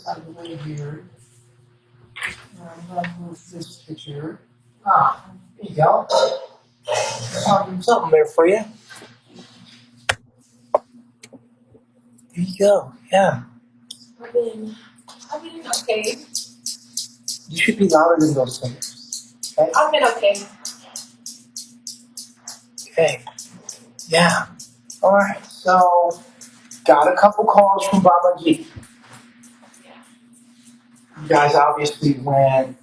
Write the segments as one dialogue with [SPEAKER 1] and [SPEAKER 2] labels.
[SPEAKER 1] out of the way here. I'm gonna move this picture. Ah, there you go. Something there for you. There you go. Yeah.
[SPEAKER 2] I've been okay.
[SPEAKER 1] You should be louder than those singers. Okay.
[SPEAKER 2] I've been okay.
[SPEAKER 1] Okay. Yeah. All right. So, got a couple calls from Baba G. You guys obviously went.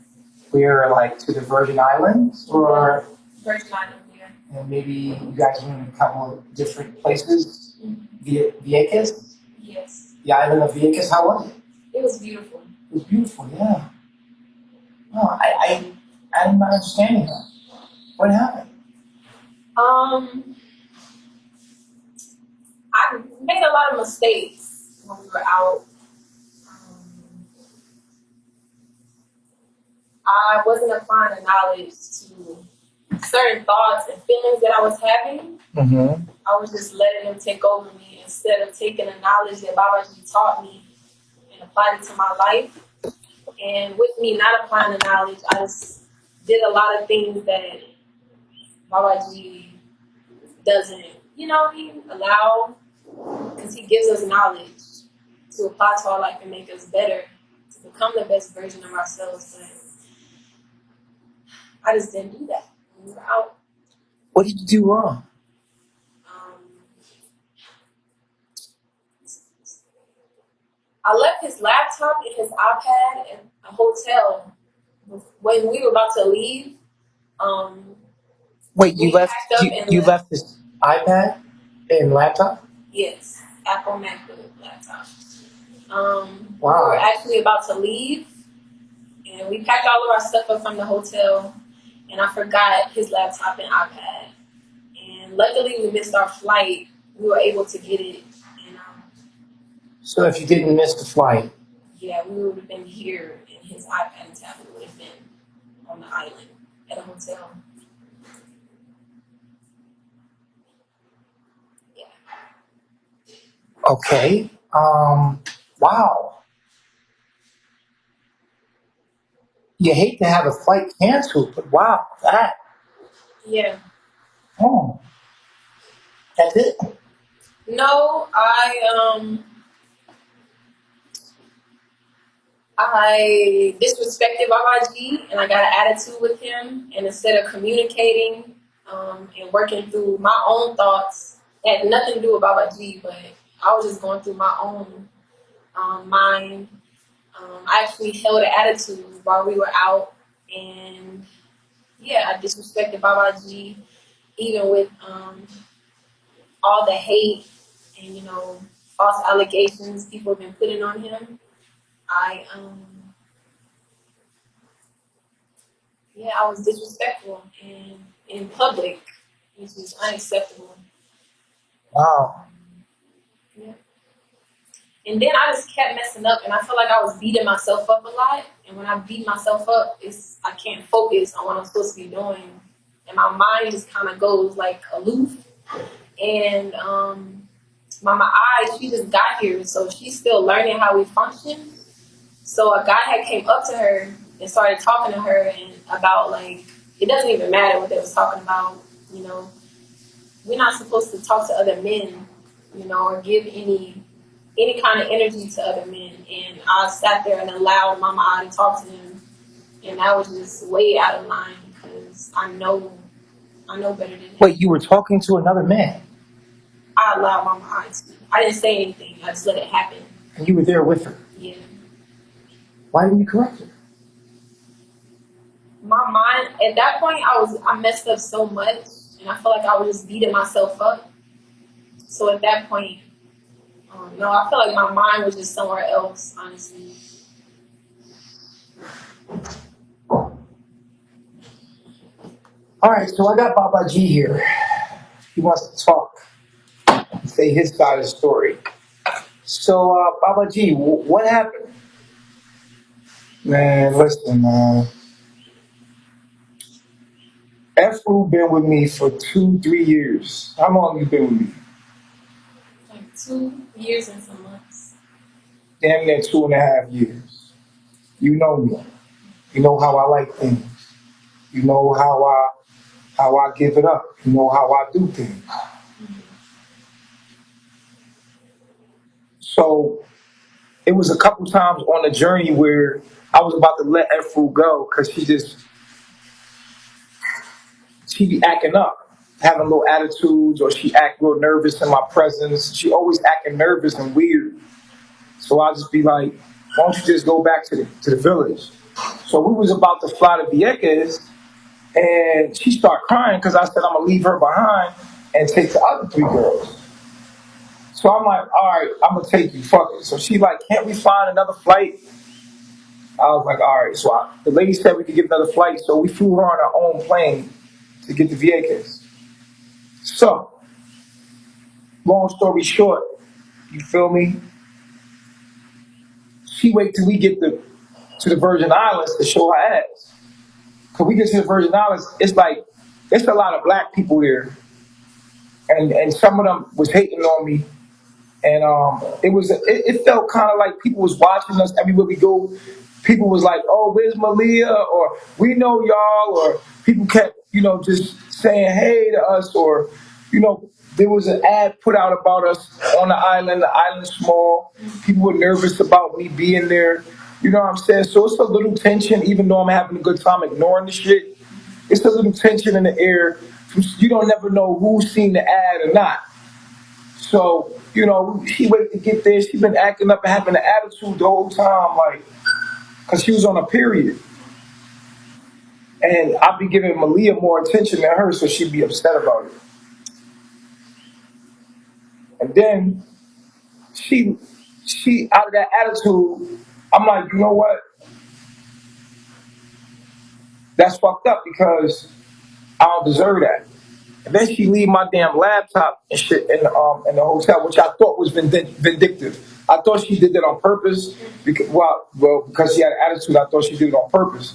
[SPEAKER 1] We're like to the Virgin Islands, or
[SPEAKER 2] Virgin Islands, yeah.
[SPEAKER 1] and maybe you guys went to a couple of different places.
[SPEAKER 2] Mm-hmm.
[SPEAKER 1] Vieques.
[SPEAKER 2] Yes.
[SPEAKER 1] The island of Vieques. How was it?
[SPEAKER 2] It was beautiful.
[SPEAKER 1] It was beautiful. Yeah. No, I'm not understanding that. What happened?
[SPEAKER 2] I made a lot of mistakes when we were out. I wasn't applying the knowledge to certain thoughts and feelings that I was having.
[SPEAKER 1] Mm-hmm.
[SPEAKER 2] I was just letting them take over me instead of taking the knowledge that Babaji taught me and applied it to my life. And with me not applying the knowledge, I just did a lot of things that Babaji doesn't, he allow, because he gives us knowledge to apply to our life and make us better, to become the best version of ourselves. But I just didn't do that when we were out.
[SPEAKER 1] What did you do wrong?
[SPEAKER 2] I left his laptop and his iPad at a hotel when we were about to leave.
[SPEAKER 1] Wait, you left his iPad and laptop?
[SPEAKER 2] Yes, Apple MacBook laptop.
[SPEAKER 1] Wow.
[SPEAKER 2] We were actually about to leave, and we packed all of our stuff up from the hotel, and I forgot his laptop and iPad. And luckily, we missed our flight. We were able to get it. And
[SPEAKER 1] so if you didn't miss the flight?
[SPEAKER 2] Yeah, we would have been here, and his iPad and tablet would have been on the island at a hotel.
[SPEAKER 1] Okay. Wow. You hate to have a flight canceled, but wow, that.
[SPEAKER 2] Yeah.
[SPEAKER 1] Oh. That's it?
[SPEAKER 2] No, I disrespected Babaji, and I got an attitude with him. And instead of communicating and working through my own thoughts, it had nothing to do with Babaji, but I was just going through my own mind. I actually held an attitude while we were out, and I disrespected Babaji, even with all the hate and false allegations people have been putting on him. I was disrespectful and in public, which is unacceptable.
[SPEAKER 1] Wow.
[SPEAKER 2] Yeah. And then I just kept messing up, and I felt like I was beating myself up a lot. And when I beat myself up, I can't focus on what I'm supposed to be doing, and my mind just kind of goes like aloof. And Mama I, she just got here, so she's still learning how we function. So a guy had came up to her and started talking to her and about like, it doesn't even matter what they was talking about, We're not supposed to talk to other men, or give any kind of energy to other men. And I sat there and allowed Mama I to talk to him, and that was just way out of line because I know better than him.
[SPEAKER 1] Wait, you were talking to another man?
[SPEAKER 2] I allowed Mama I to. I didn't say anything. I just let it happen.
[SPEAKER 1] And you were there with her?
[SPEAKER 2] Yeah.
[SPEAKER 1] Why didn't you correct her?
[SPEAKER 2] My mind, at that point, I messed up so much, and I felt like I was just beating myself up. So at that point, I feel like my mind was just somewhere else, honestly.
[SPEAKER 1] All right, so I got Babaji here. He wants to talk, say his side of the story. So, Babaji, what happened? Man, listen, man. Efuru been with me for 2-3 years. How long you been with me?
[SPEAKER 2] Like 2 years and some months.
[SPEAKER 1] damn near 2.5 years. You know me. You know how I like things. You know how I give it up. You know how I do things. So it was a couple times on the journey where I was about to let Efuru go because she be acting up, having little attitudes, or she act real nervous in my presence. She always acting nervous and weird. So I'll just be like, why don't you just go back to the village? So we was about to fly to Vieques, and she started crying because I said I'm gonna leave her behind and take the other three girls. So I'm like, all right, I'm gonna take you, fuck it. So she like, can't we find another flight? I was like, all right. So the lady said we could get another flight, so we flew her on our own plane to get to Vieques. So, long story short, you feel me? She wait till we get to the Virgin Islands to show her ass. Cause we get to the Virgin Islands, it's like it's a lot of black people there, and some of them was hating on me, and it felt kind of like people was watching us everywhere we go. People was like, "Oh, where's Malia?" or "We know y'all," or people kept just saying hey to us, or there was an ad put out about us on the island. The island's small. People were nervous about me being there. You know what I'm saying? So it's a little tension, even though I'm having a good time ignoring the shit. It's a little tension in the air. You don't never know who's seen the ad or not. So, she waited to get there. She been acting up and having an attitude the whole time, like, because she was on a period. And I'd be giving Malia more attention than her, so she'd be upset about it. And then she out of that attitude, I'm like, you know what? That's fucked up because I don't deserve that. And then she leave my damn laptop and shit in the hotel, which I thought was vindictive. I thought she did that on purpose because she had an attitude. I thought she did it on purpose.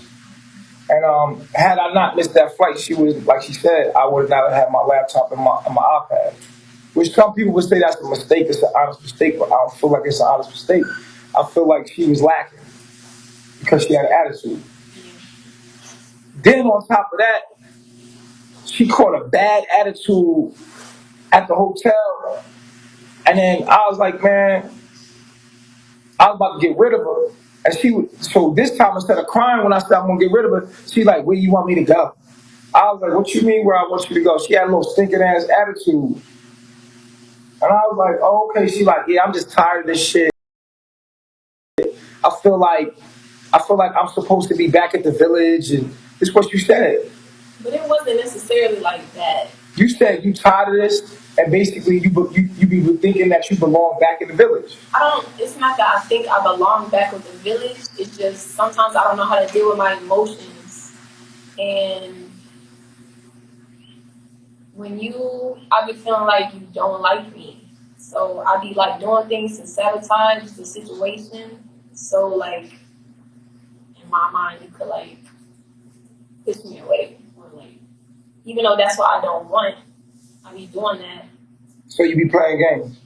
[SPEAKER 1] And had I not missed that flight, she was like she said, I would not have had my laptop and my iPad. Which some people would say that's a mistake. It's an honest mistake, but I don't feel like it's an honest mistake. I feel like she was lacking because she had an attitude. Then on top of that, she caught a bad attitude at the hotel. And then I was like, man, I was about to get rid of her. And so this time instead of crying when I said I'm gonna get rid of her, she like, where you want me to go? I was like, what you mean where I want you to go? She had a little stinking ass attitude. And I was like, oh, okay. She like, yeah, I'm just tired of this shit. I feel like I'm supposed to be back at the village, and it's what you said.
[SPEAKER 2] But it wasn't necessarily like that.
[SPEAKER 1] You said you tired of this, and basically you be thinking that you belong back in the village.
[SPEAKER 2] It's not that I think I belong back with the village. It's just sometimes I don't know how to deal with my emotions, and I be feeling like you don't like me. So I be like doing things to sabotage the situation. So like in my mind, you could like push me away, or like even though that's what I don't want, I be doing that.
[SPEAKER 1] So you be playing games.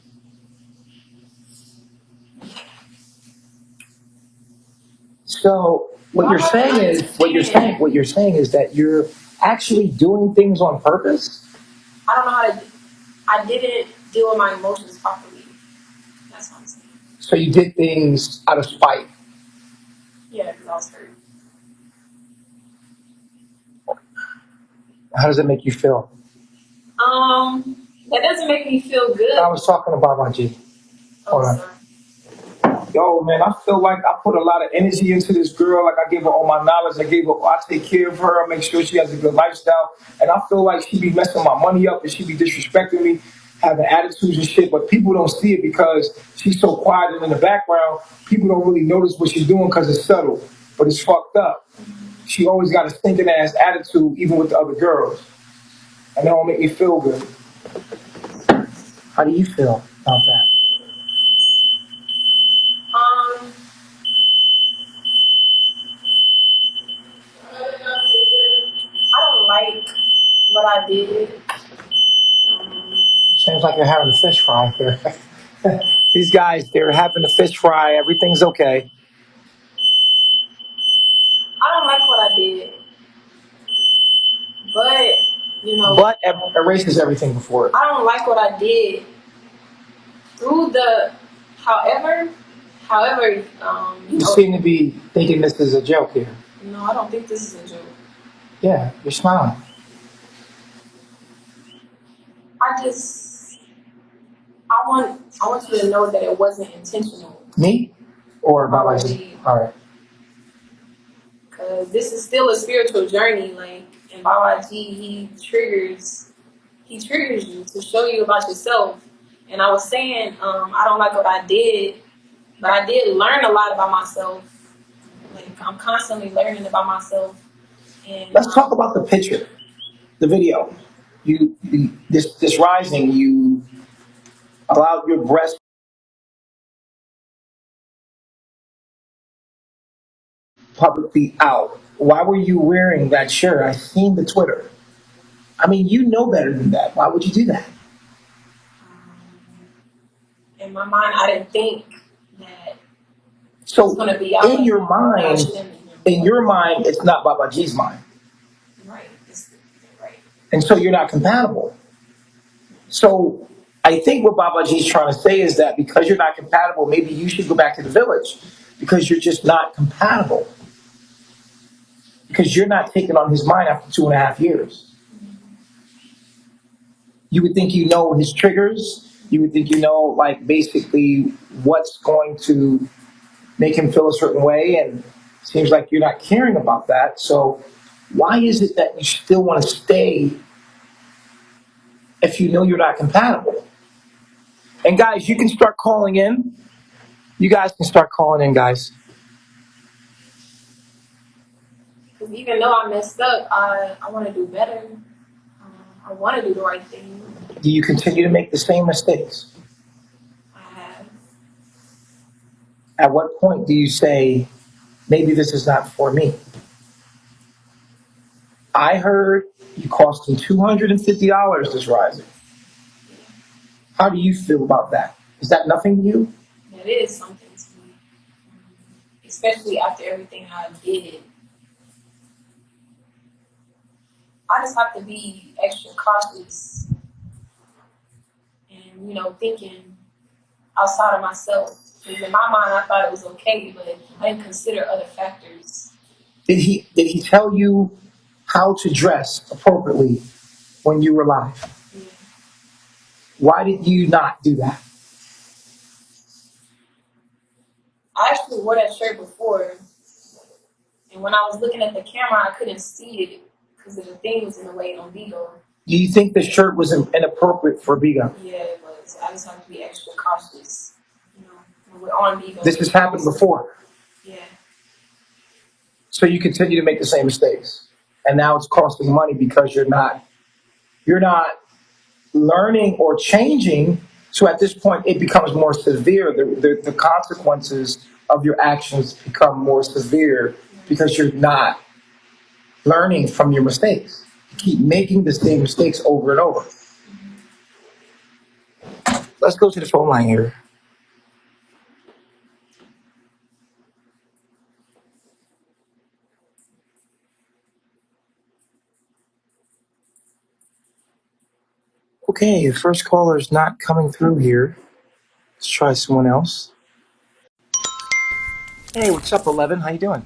[SPEAKER 1] So what you're saying is that you're actually doing things on purpose.
[SPEAKER 2] I don't know how to. I didn't deal with my emotions properly. That's what I'm saying.
[SPEAKER 1] So you did things out of spite.
[SPEAKER 2] Yeah, because I was hurt.
[SPEAKER 1] How does it make you feel?
[SPEAKER 2] That doesn't make me feel good.
[SPEAKER 1] I was talking about my G. Hold on. Yo, man, I feel like I put a lot of energy into this girl. Like I gave her all my knowledge. I take care of her. I make sure she has a good lifestyle. And I feel like she be messing my money up and she be disrespecting me, having attitudes and shit. But people don't see it because she's so quiet and in the background. People don't really notice what she's doing because it's subtle. But it's fucked up. She always got a stinking ass attitude, even with the other girls. And that don't make me feel good. How do you feel about that?
[SPEAKER 2] I don't like what I did.
[SPEAKER 1] Seems like you're having a fish fry here. These guys, they're having a fish fry. Everything's okay.
[SPEAKER 2] I don't like what I did, but
[SPEAKER 1] But erases everything before it.
[SPEAKER 2] I don't like what I did through the. However,
[SPEAKER 1] You seem to be thinking this is a joke here.
[SPEAKER 2] No, I don't think this is a joke.
[SPEAKER 1] Yeah, you're smiling.
[SPEAKER 2] I want you to know that it wasn't intentional.
[SPEAKER 1] Me? Or Babaji? All right.
[SPEAKER 2] Because this is still a spiritual journey, like, and Babaji, he triggers you to show you about yourself. And I was saying, I don't like what I did, but I did learn a lot about myself. Like, I'm constantly learning about myself. And
[SPEAKER 1] let's talk about the picture, the video. This rising, you allowed your breast publicly out. Why were you wearing that shirt? I seen the Twitter. I mean, you know better than that. Why would you do that?
[SPEAKER 2] in my mind, I didn't think that
[SPEAKER 1] so it's going to be out. In your mind, it's not Babaji's mind.
[SPEAKER 2] Right. Right.
[SPEAKER 1] And so you're not compatible. So I think what Babaji's trying to say is that because you're not compatible, maybe you should go back to the village because you're just not compatible. Because you're not taking on his mind after 2.5 years. You would think you know his triggers. You would think you know, like, basically what's going to make him feel a certain way. And it seems like you're not caring about that. So why is it that you still want to stay if you know you're not compatible? And guys, you can start calling in. You guys can start calling in, guys.
[SPEAKER 2] Because even though I messed up, I want to do better. I want to do the right thing.
[SPEAKER 1] Do you continue to make the same mistakes?
[SPEAKER 2] I have.
[SPEAKER 1] At what point do you say, maybe this is not for me? I heard you cost him $250 this rising. How do you feel about that? Is that nothing to you?
[SPEAKER 2] That is something to me. Especially after everything I did. I just have to be extra cautious and, thinking outside of myself. Because in my mind, I thought it was okay, but I didn't consider other factors.
[SPEAKER 1] Did he tell you how to dress appropriately when you were live?
[SPEAKER 2] Yeah.
[SPEAKER 1] Why did you not do that?
[SPEAKER 2] I actually wore that shirt before, and when I was looking at the camera, I couldn't see it because of the things in the way on Vigo.
[SPEAKER 1] Do you think the shirt was inappropriate for Vigo?
[SPEAKER 2] Yeah, it was. I just have to be extra cautious, when we're on Vigo.
[SPEAKER 1] This has happened before.
[SPEAKER 2] Yeah.
[SPEAKER 1] So you continue to make the same mistakes, and now it's costing money because you're not learning or changing. So at this point, it becomes more severe. The consequences of your actions become more severe because you're not learning from your mistakes. You keep making the same mistakes over and over. Let's go to the phone line here. Okay, the first caller is not coming through here. Let's try someone else. Hey, what's up, 11? How you doing?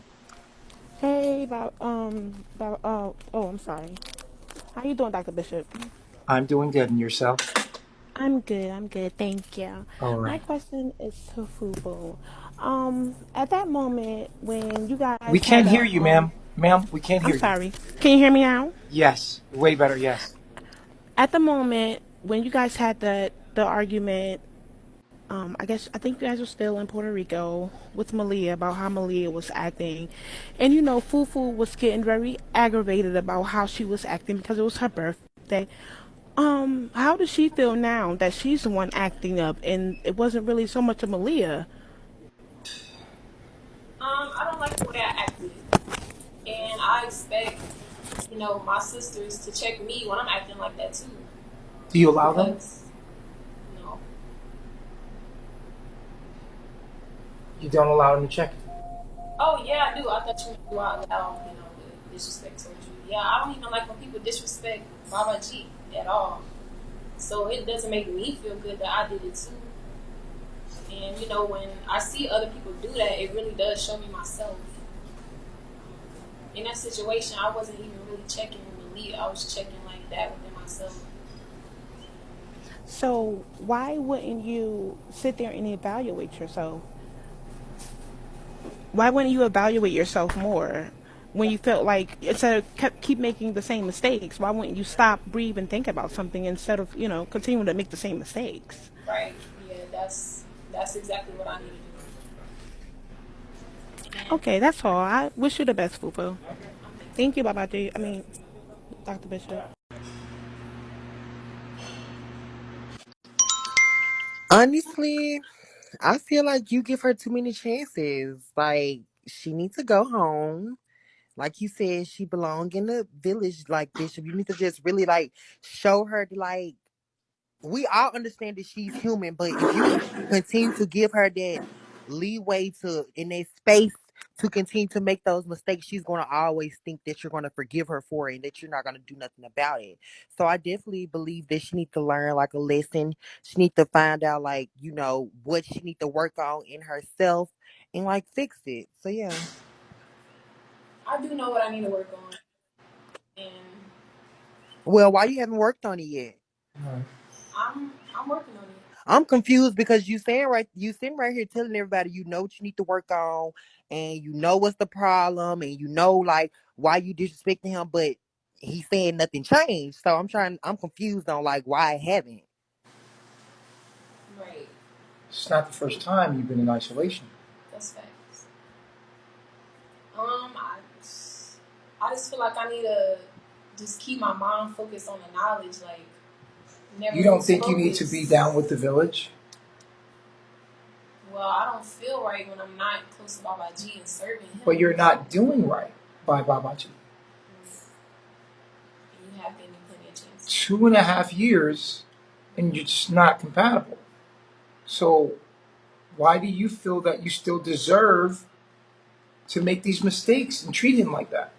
[SPEAKER 3] Hey, I'm sorry. How you doing, Dr. Bishop?
[SPEAKER 1] I'm doing good, and yourself?
[SPEAKER 3] I'm good, thank you.
[SPEAKER 1] All
[SPEAKER 3] My
[SPEAKER 1] right.
[SPEAKER 3] question is to Fubu. At that moment when you
[SPEAKER 1] We
[SPEAKER 3] guys
[SPEAKER 1] can't
[SPEAKER 3] had
[SPEAKER 1] hear you, ma'am. Ma'am, we can't
[SPEAKER 3] I'm
[SPEAKER 1] hear you.
[SPEAKER 3] sorry. Can you hear me now?
[SPEAKER 1] Yes, way better, yes.
[SPEAKER 3] At the moment when you guys had the argument, I think you guys were still in Puerto Rico with Malia about how Malia was acting. And Fufu was getting very aggravated about how she was acting because it was her birthday. How does she feel now that she's the one acting up and it wasn't really so much of Malia?
[SPEAKER 2] I don't like the way I acted. And I expect, my sisters to check me when I'm acting like that too.
[SPEAKER 1] Do you allow them?
[SPEAKER 2] No.
[SPEAKER 1] You don't allow them to check it.
[SPEAKER 2] Oh yeah, I do. I thought you meant do I allow, the disrespect towards you. Yeah, I don't even like when people disrespect Baba G at all. So it doesn't make me feel good that I did it too. And when I see other people do that, it really does show me myself. In that situation, I wasn't even really checking with Malia. I was checking like that within myself.
[SPEAKER 3] So why wouldn't you sit there and evaluate yourself? Why wouldn't you evaluate yourself more when you felt like instead of keep making the same mistakes? Why wouldn't you stop, breathe, and think about something instead of continuing to make the same mistakes?
[SPEAKER 2] Right? Yeah, that's exactly what I need to do. And
[SPEAKER 3] Okay, that's all. I wish you the best, Fufu.
[SPEAKER 2] I'm thinking.
[SPEAKER 3] Thank you, Baba G. I mean, Dr. Bishop.
[SPEAKER 4] Honestly, I feel like you give her too many chances. Like she needs to go home. Like you said, she belong in the village. Like Bishop, you need to just really like show her like we all understand that she's human, but if you continue to give her that leeway to in that space to continue to make those mistakes, she's gonna always think that you're gonna forgive her for it and that you're not gonna do nothing about it. So I definitely believe that she needs to learn like a lesson. She needs to find out like, what she needs to work on in herself and like fix it. So yeah.
[SPEAKER 2] I do know what I need to work on, and
[SPEAKER 4] Well, why you haven't worked on it yet?
[SPEAKER 1] Right.
[SPEAKER 2] I'm working on it.
[SPEAKER 4] I'm confused because you sitting right here telling everybody you know what you need to work on and you know what's the problem and you know like why you disrespecting him, but he's saying nothing changed. So I'm confused on like why I haven't.
[SPEAKER 2] Right.
[SPEAKER 1] It's not the first time you've been in isolation.
[SPEAKER 2] That's facts. I just feel like I need to just keep my mind focused on the knowledge, like never
[SPEAKER 1] You don't
[SPEAKER 2] lose
[SPEAKER 1] think you need to
[SPEAKER 2] focus.
[SPEAKER 1] be down with the village?
[SPEAKER 2] Well, I don't feel right when I'm not close to Baba G and serving him.
[SPEAKER 1] But you're not doing right by Babaji.
[SPEAKER 2] You have given me plenty of chances.
[SPEAKER 1] 2.5 years and you're just not compatible. So why do you feel that you still deserve to make these mistakes and treat him like that?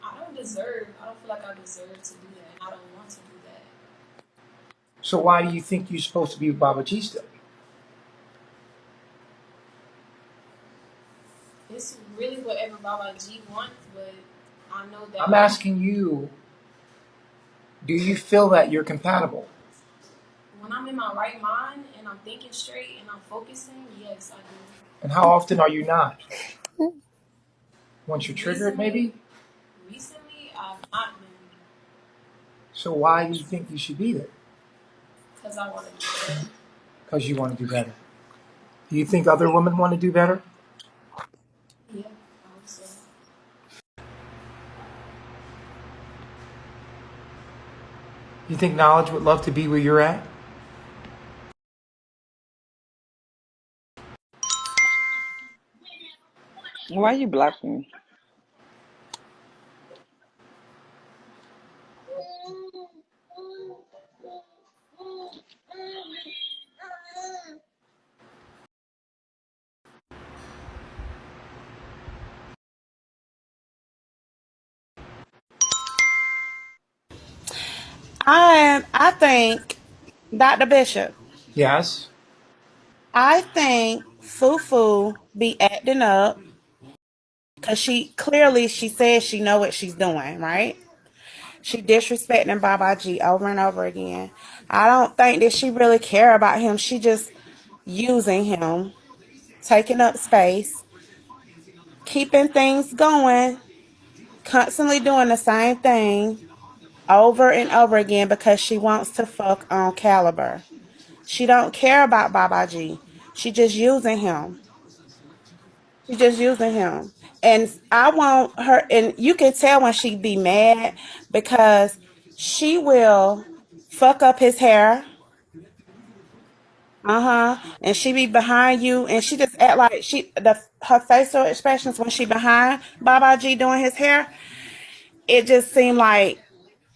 [SPEAKER 2] I don't feel like I deserve to do that, and I don't want to do that.
[SPEAKER 1] So why do you think you're supposed to be with Babaji still?
[SPEAKER 2] It's really whatever Baba G wants, but I know that
[SPEAKER 1] I'm asking you, do you feel that you're compatible?
[SPEAKER 2] when I'm in my right mind and I'm thinking straight and I'm focusing, yes, I do.
[SPEAKER 1] And how often are you not? Once you're triggered, maybe?
[SPEAKER 2] Recently, I've not been
[SPEAKER 1] So why do you think you should be there?
[SPEAKER 2] because I want to do better.
[SPEAKER 1] Because you want to do better. Do you think other women want to do better?
[SPEAKER 2] Yeah, I would say.
[SPEAKER 1] You think Knowledge would love to be where you're at?
[SPEAKER 5] Why you blocking me?
[SPEAKER 3] I think, Dr. Bishop,
[SPEAKER 1] Yes.
[SPEAKER 3] I think Fufu be acting up because she says she know what she's doing, right? She disrespecting Baba G over and over again. I don't think that she really care about him. She just using him, taking up space, keeping things going, constantly doing the same thing over and over again because she wants to fuck on Caliber. She don't care about Baba G. She just using him. She just using him. And I want her, and you can tell when she be mad because she will fuck up his hair. And she be behind you, and she just act like her facial expressions when she behind Baba G doing his hair. It just seemed like,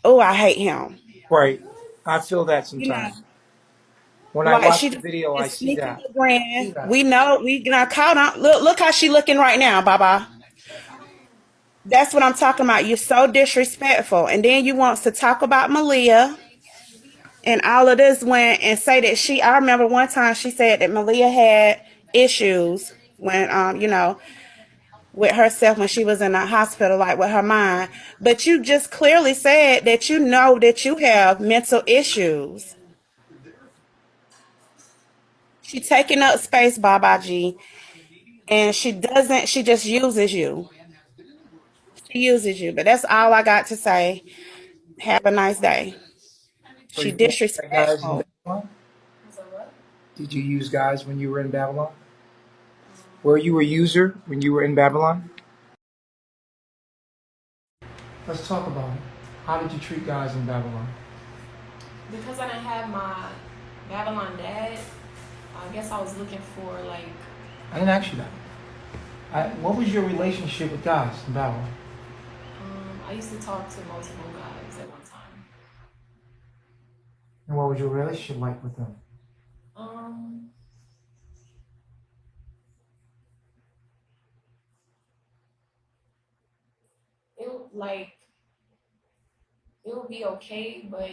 [SPEAKER 3] oh, I hate him.
[SPEAKER 1] Right. I feel that
[SPEAKER 3] You know,
[SPEAKER 1] sometimes. When I
[SPEAKER 6] Like
[SPEAKER 1] watch
[SPEAKER 6] she
[SPEAKER 1] the
[SPEAKER 6] just
[SPEAKER 1] video, I
[SPEAKER 6] is
[SPEAKER 1] see
[SPEAKER 6] sneaking
[SPEAKER 1] that.
[SPEAKER 6] the
[SPEAKER 1] I see
[SPEAKER 6] grand.
[SPEAKER 1] that.
[SPEAKER 6] We know we got caught on. Look how she looking right now, Baba. That's what I'm talking about. You're so disrespectful. And then you want to talk about Malia and all of this went and say that I remember one time she said that Malia had issues when with herself when she was in the hospital, like with her mind. But you just clearly said that you know that you have mental issues. She taking up space, Baba G, and she just uses you. She uses you. But that's all I got to say. Have a nice day.
[SPEAKER 1] So
[SPEAKER 6] She
[SPEAKER 1] you used that guys in
[SPEAKER 6] disrespectful.
[SPEAKER 1] Babylon?
[SPEAKER 2] So what?
[SPEAKER 1] Did you use guys when you were in Babylon? Were you a user when you were in Babylon? Let's talk about it. How did you treat guys in Babylon?
[SPEAKER 2] Because I didn't have my Babylon dad, I guess I was looking for like.
[SPEAKER 1] I didn't ask you that. What was your relationship with guys in Babylon?
[SPEAKER 2] I used to talk to multiple guys at one time.
[SPEAKER 1] And what was your relationship like with them?
[SPEAKER 2] Um, it like it would be okay, but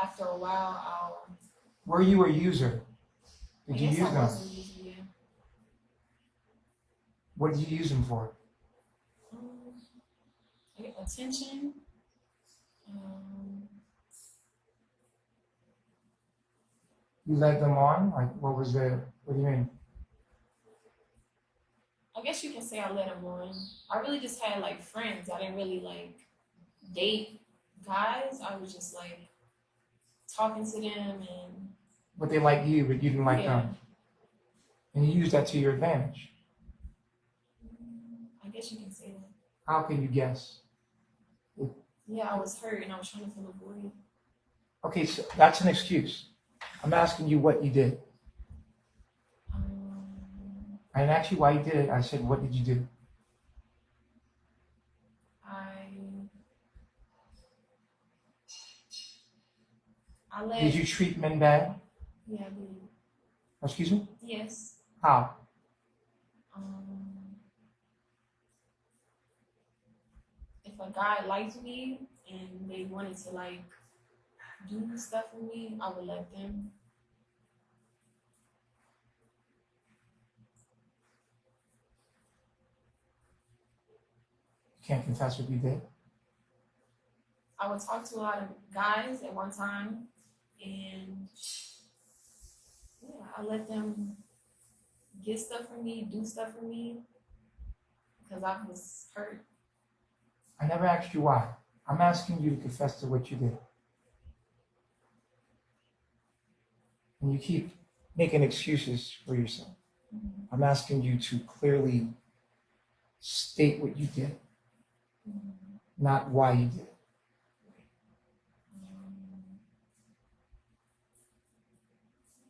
[SPEAKER 2] after a while,
[SPEAKER 1] Were you a user?
[SPEAKER 2] I
[SPEAKER 1] Did you
[SPEAKER 2] guess
[SPEAKER 1] use
[SPEAKER 2] I
[SPEAKER 1] them?
[SPEAKER 2] was using it.
[SPEAKER 1] What did you use them for?
[SPEAKER 2] I get attention. Um,
[SPEAKER 1] You led them on? Like, what do you mean?
[SPEAKER 2] I guess you can say I let them on. I really just had like friends. I didn't really like date guys. I was just like talking to them and
[SPEAKER 1] But they liked you, but you didn't like them. And you used that to your advantage.
[SPEAKER 2] I guess you can say that.
[SPEAKER 1] How can you guess?
[SPEAKER 2] Yeah, I was hurt and I was trying to fill a void.
[SPEAKER 1] Okay, so that's an excuse. I'm asking you what you did. I didn't ask you why you did it. I said, what did you do?
[SPEAKER 2] I let.
[SPEAKER 1] Did you treat men bad?
[SPEAKER 2] Yeah, I did.
[SPEAKER 1] Excuse me?
[SPEAKER 2] Yes.
[SPEAKER 1] How?
[SPEAKER 2] If a guy liked me and they wanted to like do stuff for me, I would let them.
[SPEAKER 1] You can't confess what you did?
[SPEAKER 2] I would talk to a lot of guys at one time, and yeah, I let them get stuff for me, do stuff for me, because I was hurt.
[SPEAKER 1] I never asked you why. I'm asking you to confess to what you did. And you keep making excuses for yourself.
[SPEAKER 2] Mm-hmm.
[SPEAKER 1] I'm asking you to clearly state what you did, not why you did it.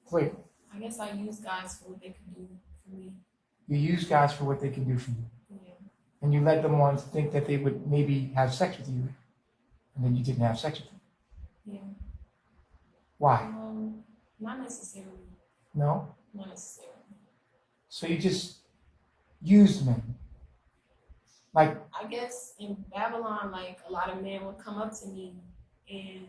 [SPEAKER 1] Clearly.
[SPEAKER 2] I guess I used guys for what they could do for me.
[SPEAKER 1] You use guys for what they can do for you.
[SPEAKER 2] Yeah.
[SPEAKER 1] And you led them on to think that they would maybe have sex with you, and then you didn't have sex with them.
[SPEAKER 2] Yeah.
[SPEAKER 1] Why?
[SPEAKER 2] Not necessarily.
[SPEAKER 1] No?
[SPEAKER 2] Not necessarily.
[SPEAKER 1] So you just used men. Like,
[SPEAKER 2] I guess in Babylon, like a lot of men would come up to me and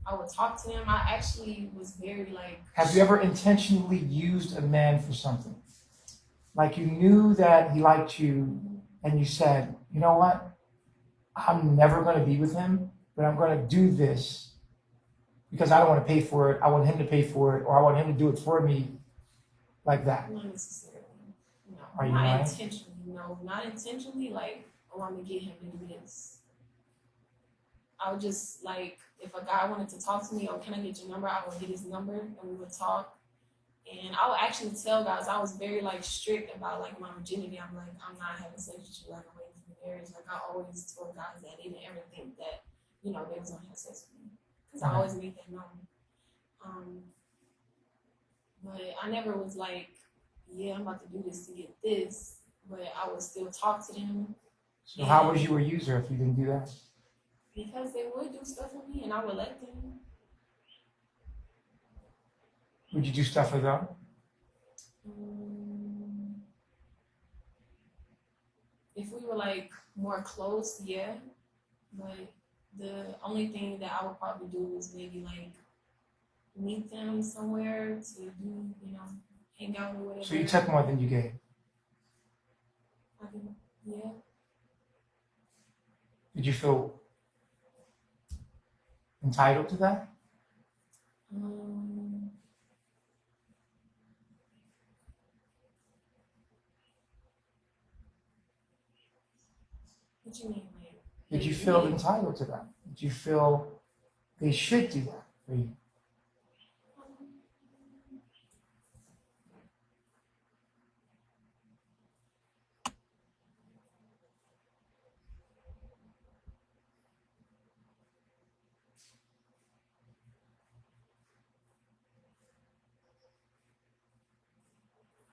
[SPEAKER 2] I would talk to them. I actually was very like.
[SPEAKER 1] have you ever intentionally used a man for something? Like you knew that he liked you and you said, you know what? I'm never going to be with him, but I'm going to do this because I don't want to pay for it. I want him to pay for it, or I want him to do it for me, like that.
[SPEAKER 2] Not necessarily. No.
[SPEAKER 1] Are you
[SPEAKER 2] not
[SPEAKER 1] lying?
[SPEAKER 2] intentionally. No, not intentionally. Like, oh, I'm gonna get him to do this. I would just like, if a guy wanted to talk to me, or can I get your number? I would get his number and we would talk. And I would actually tell guys I was very like strict about like my virginity. I'm like, I'm not having sex with you. Like, I'm waiting for marriage. Like, I always told guys that they didn't ever think that, they was gonna have sex with me, because I always made that known. But I never was like, yeah, I'm about to do this to get this. But I would still talk to them.
[SPEAKER 1] So how was you a user if you didn't do that?
[SPEAKER 2] Because they would do stuff for me and I would let them.
[SPEAKER 1] Would you do stuff with them?
[SPEAKER 2] If we were like more close, yeah. But the only thing that I would probably do is maybe like meet them somewhere to do, hang out or whatever.
[SPEAKER 1] So you took more than you gave.
[SPEAKER 2] Yeah.
[SPEAKER 1] Did you feel entitled to that?
[SPEAKER 2] What you mean?
[SPEAKER 1] Did you feel entitled to that? Did you feel they should do that for you?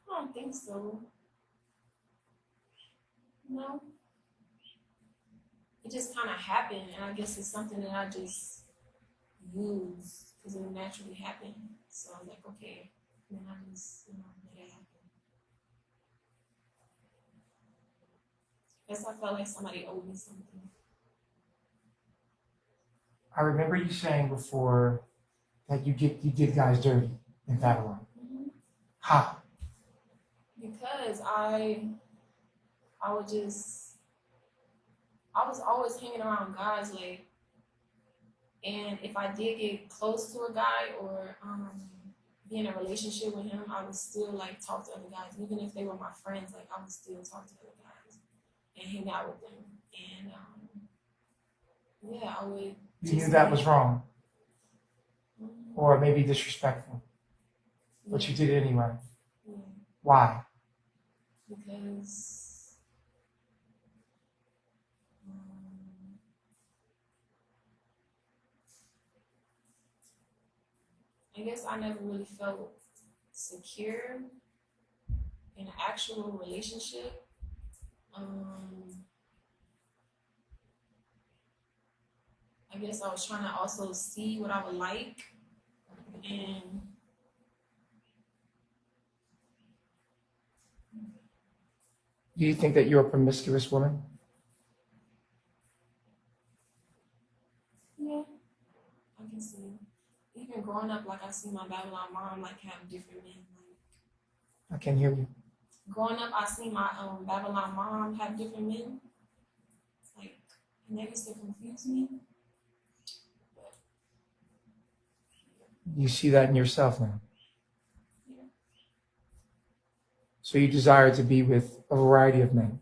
[SPEAKER 2] I don't think so. No. It just kind of happened, and I guess it's something that I just use because it naturally happened. So I was like, okay, then I just, let it happen. I guess I felt like somebody owed me something.
[SPEAKER 1] I remember you saying before that you did guys dirty in Babylon.
[SPEAKER 2] Mm-hmm.
[SPEAKER 1] How?
[SPEAKER 2] Because I was always hanging around guys, like, and if I did get close to a guy or be in a relationship with him, I would still like talk to other guys, even if they were my friends. Like I would still talk to other guys and hang out with them, and yeah, I would.
[SPEAKER 1] You knew that was wrong, or maybe disrespectful, but you did it anyway.
[SPEAKER 2] Yeah.
[SPEAKER 1] Why?
[SPEAKER 2] Because I guess I never really felt secure in an actual relationship. I guess I was trying to also see what I would like, and
[SPEAKER 1] Do you think that you're a promiscuous woman?
[SPEAKER 2] yeah, I can see. Even growing up, like I see my Babylon mom like have different men.
[SPEAKER 1] I can't hear you.
[SPEAKER 2] Growing up, I see my Babylon mom have different men. Like, and that used to confuse me.
[SPEAKER 1] You see that in yourself now.
[SPEAKER 2] Yeah.
[SPEAKER 1] So you desire to be with a variety of men.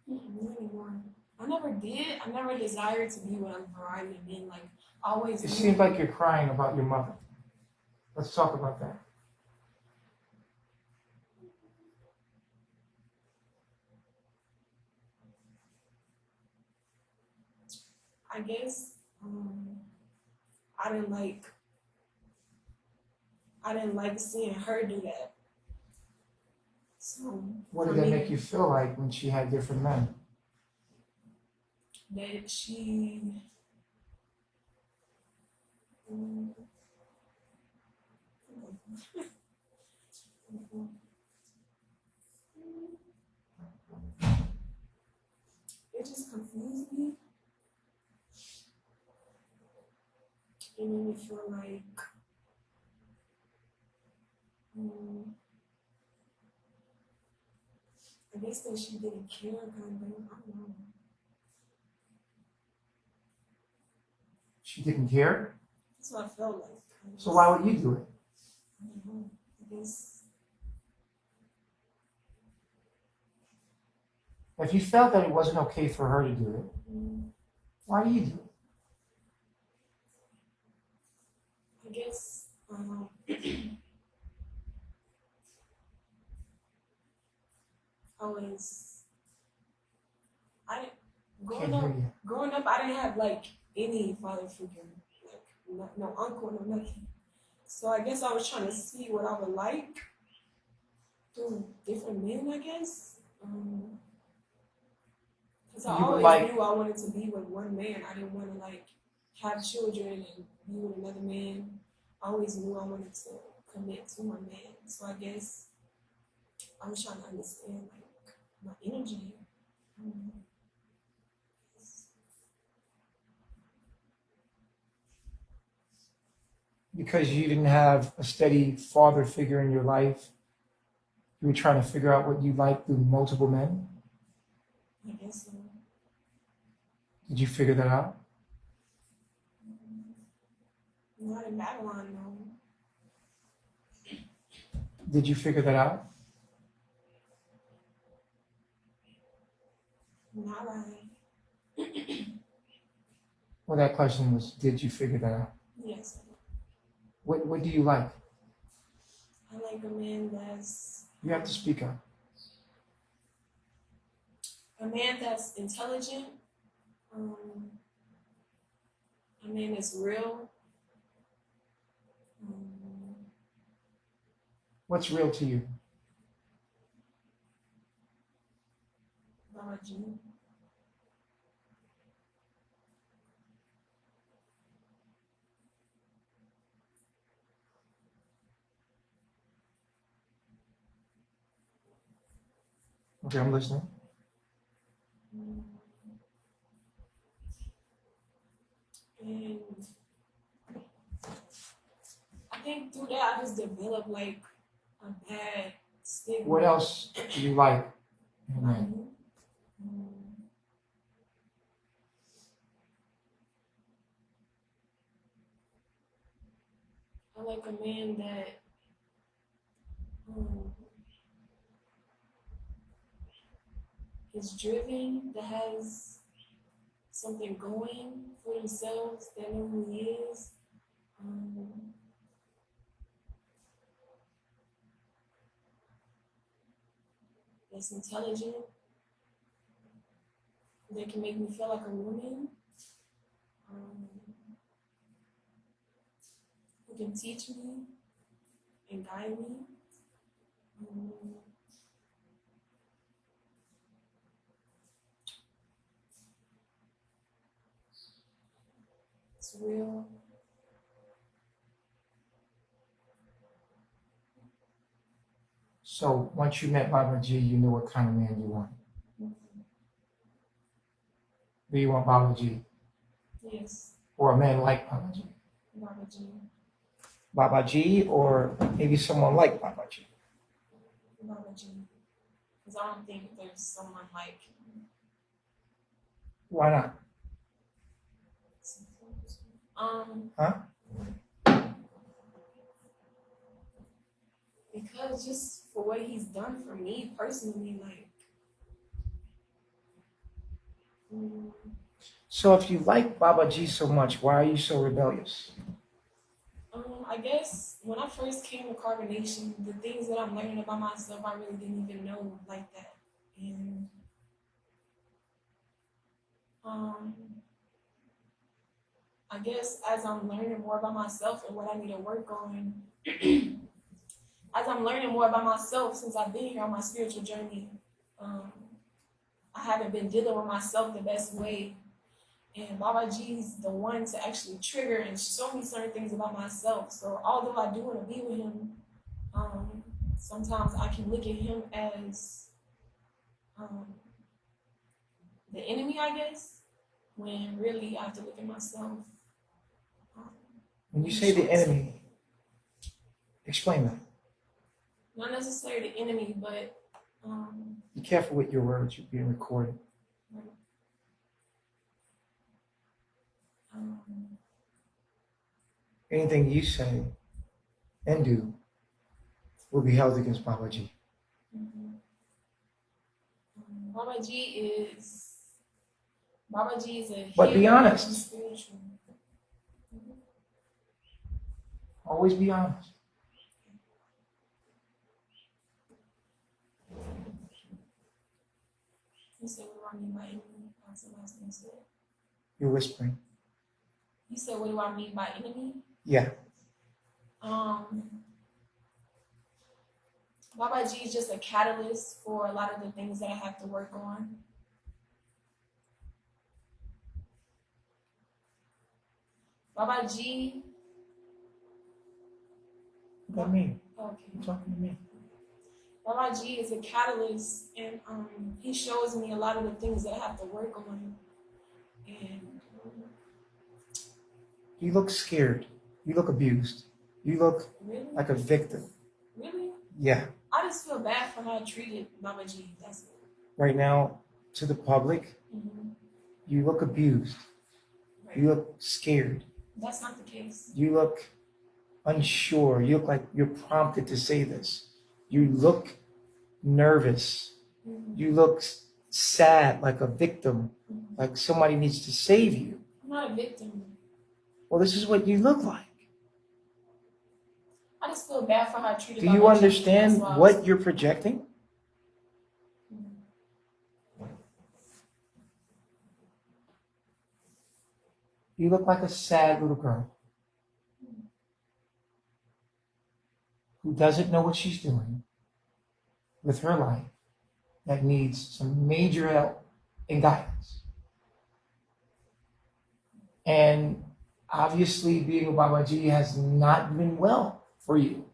[SPEAKER 2] Not anymore. I never did. I never desired to be with a variety of men. Like, always.
[SPEAKER 1] It seems like you're crying about your mother. Let's talk about that.
[SPEAKER 2] I guess I didn't like seeing her do that. So
[SPEAKER 1] what did that make you feel like when she had different men?
[SPEAKER 2] That she it just confused me. It made me feel like I guess that she didn't care, kind of. I don't know.
[SPEAKER 1] She didn't care?
[SPEAKER 2] That's what I felt like.
[SPEAKER 1] So why would you do it?
[SPEAKER 2] I don't know. I guess.
[SPEAKER 1] If you felt that it wasn't okay for her to do it, why do you do it?
[SPEAKER 2] I guess growing up, I didn't have like any father figure, like no uncle, no nothing. So I guess I was trying to see what I would like through different men, I guess. Because I always knew I wanted to be with one man. I didn't want to have children and be with another man. I always knew I wanted to commit to my man. So I guess I was trying to understand like my energy.
[SPEAKER 1] Because you didn't have a steady father figure in your life, you were trying to figure out what you like through multiple men.
[SPEAKER 2] I guess so.
[SPEAKER 1] Did you figure that out?
[SPEAKER 2] Not in Babylon, no.
[SPEAKER 1] Did you figure that out?
[SPEAKER 2] Not right.
[SPEAKER 1] Well, that question was, did you figure that out?
[SPEAKER 2] Yes.
[SPEAKER 1] What do you like?
[SPEAKER 2] I like a man that's
[SPEAKER 1] You have to speak up.
[SPEAKER 2] a man that's intelligent, a man that's real.
[SPEAKER 1] What's real to you?
[SPEAKER 2] Baba G.
[SPEAKER 1] Okay, I'm listening.
[SPEAKER 2] And I think through that I just developed like a bad stigma.
[SPEAKER 1] What else do you like in a man?
[SPEAKER 2] I like a man that is driven, that has something going for themselves, that know who he is. That's intelligent, that can make me feel like a woman, who can teach me and guide me. It's real.
[SPEAKER 1] So once you met Baba G, you knew what kind of man you want. Do you want Baba G?
[SPEAKER 2] Yes.
[SPEAKER 1] Or a man like Baba G?
[SPEAKER 2] Baba G.
[SPEAKER 1] Baba G, or maybe someone like Baba G?
[SPEAKER 2] Baba G. Because I don't think there's someone like him.
[SPEAKER 1] Why not? Huh?
[SPEAKER 2] Because just for what he's done for me personally, like.
[SPEAKER 1] So if you like Baba G so much, why are you so rebellious?
[SPEAKER 2] I guess when I first came to Carbonation, the things that I'm learning about myself, I really didn't even know like that. And I guess as I'm learning more about myself and what I need to work on, as I'm learning more about myself since I've been here on my spiritual journey, I haven't been dealing with myself the best way. And Baba G's the one to actually trigger and show me certain things about myself. So although I do want to be with him, sometimes I can look at him as the enemy, I guess, when really I have to look at myself.
[SPEAKER 1] When you say the enemy, explain that.
[SPEAKER 2] Not necessarily the enemy, but
[SPEAKER 1] be careful with your words, you're being recorded. Anything you say and do will be held against Baba G.
[SPEAKER 2] Baba G is a
[SPEAKER 1] But be
[SPEAKER 2] healer,
[SPEAKER 1] honest.
[SPEAKER 2] spiritual.
[SPEAKER 1] Always be honest.
[SPEAKER 2] You said, what do I mean by enemy? That's the last thing you said.
[SPEAKER 1] You're whispering.
[SPEAKER 2] You said, what do I mean by enemy?
[SPEAKER 1] Yeah.
[SPEAKER 2] Baba G is just a catalyst for a lot of the things that I have to work on. Baba G
[SPEAKER 1] What do you mean?
[SPEAKER 2] Okay.
[SPEAKER 1] You're talking to me.
[SPEAKER 2] RAW&UNCUT is a catalyst, and he shows me a lot of the things that I have to work on. And
[SPEAKER 1] You look scared. You look abused. You look
[SPEAKER 2] really,
[SPEAKER 1] like a victim.
[SPEAKER 2] really,
[SPEAKER 1] Yeah.
[SPEAKER 2] I just feel bad for how I treated RAW&UNCUT. That's it.
[SPEAKER 1] Right now, to the public, you look abused.
[SPEAKER 2] Right.
[SPEAKER 1] You look scared.
[SPEAKER 2] That's not the case.
[SPEAKER 1] You look unsure. You look like you're prompted to say this. You look nervous. You look sad, like a victim, like somebody needs to save you.
[SPEAKER 2] I'm not a victim.
[SPEAKER 1] Well, this is what you look like.
[SPEAKER 2] I just feel bad for how I treated
[SPEAKER 1] Do you
[SPEAKER 2] RAW&UNCUT.
[SPEAKER 1] understand what you're projecting? You look like a sad little girl who doesn't know what she's doing with her life, that needs some major help and guidance. And obviously, being a RAW&UNCUT has not been well for you,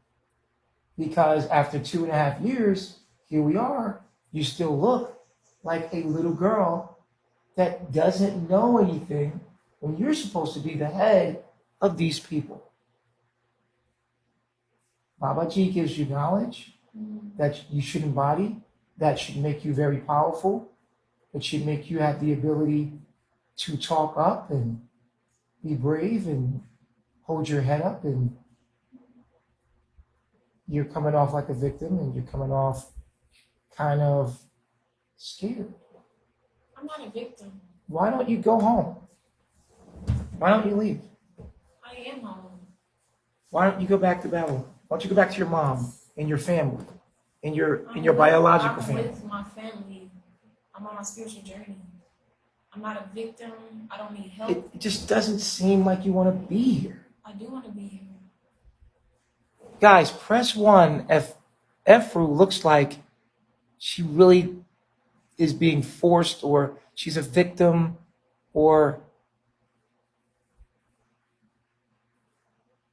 [SPEAKER 1] because after 2.5 years, here we are, you still look like a little girl that doesn't know anything when you're supposed to be the head of these people. RAW&UNCUT gives you knowledge that you should embody, that should make you very powerful, that should make you have the ability to talk up and be brave and hold your head up. And you're coming off like a victim, and you're coming off kind of scared.
[SPEAKER 2] I'm not a victim.
[SPEAKER 1] Why don't you go home? Why don't you leave?
[SPEAKER 2] I am home.
[SPEAKER 1] Why don't you go back to Babylon? Why don't you go back to your mom and your family and your biological
[SPEAKER 2] I'm
[SPEAKER 1] family?
[SPEAKER 2] with my family. I'm on my spiritual journey. I'm not a victim. I don't need help.
[SPEAKER 1] It just doesn't seem like you want to be here.
[SPEAKER 2] I do want to be here.
[SPEAKER 1] Guys, press 1 if Efuru looks like she really is being forced, or she's a victim, or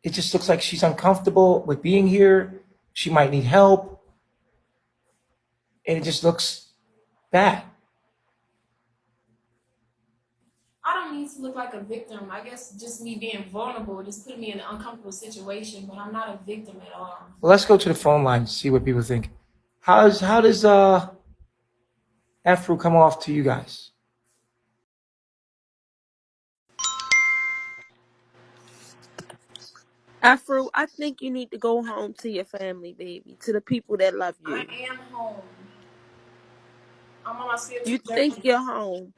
[SPEAKER 1] it just looks like she's uncomfortable with being here. She might need help. And it just looks bad.
[SPEAKER 2] I don't need to look like a victim. I guess just me being vulnerable just put me in an uncomfortable situation, but I'm not a victim at all.
[SPEAKER 1] Well, let's go to the phone line to see what people think. How does Efuru come off to you guys?
[SPEAKER 7] Afro, I think you need to go home to your family, baby, to the people that love you.
[SPEAKER 2] I am home. I'm on my spiritual
[SPEAKER 7] You
[SPEAKER 2] journey.
[SPEAKER 7] think you're home.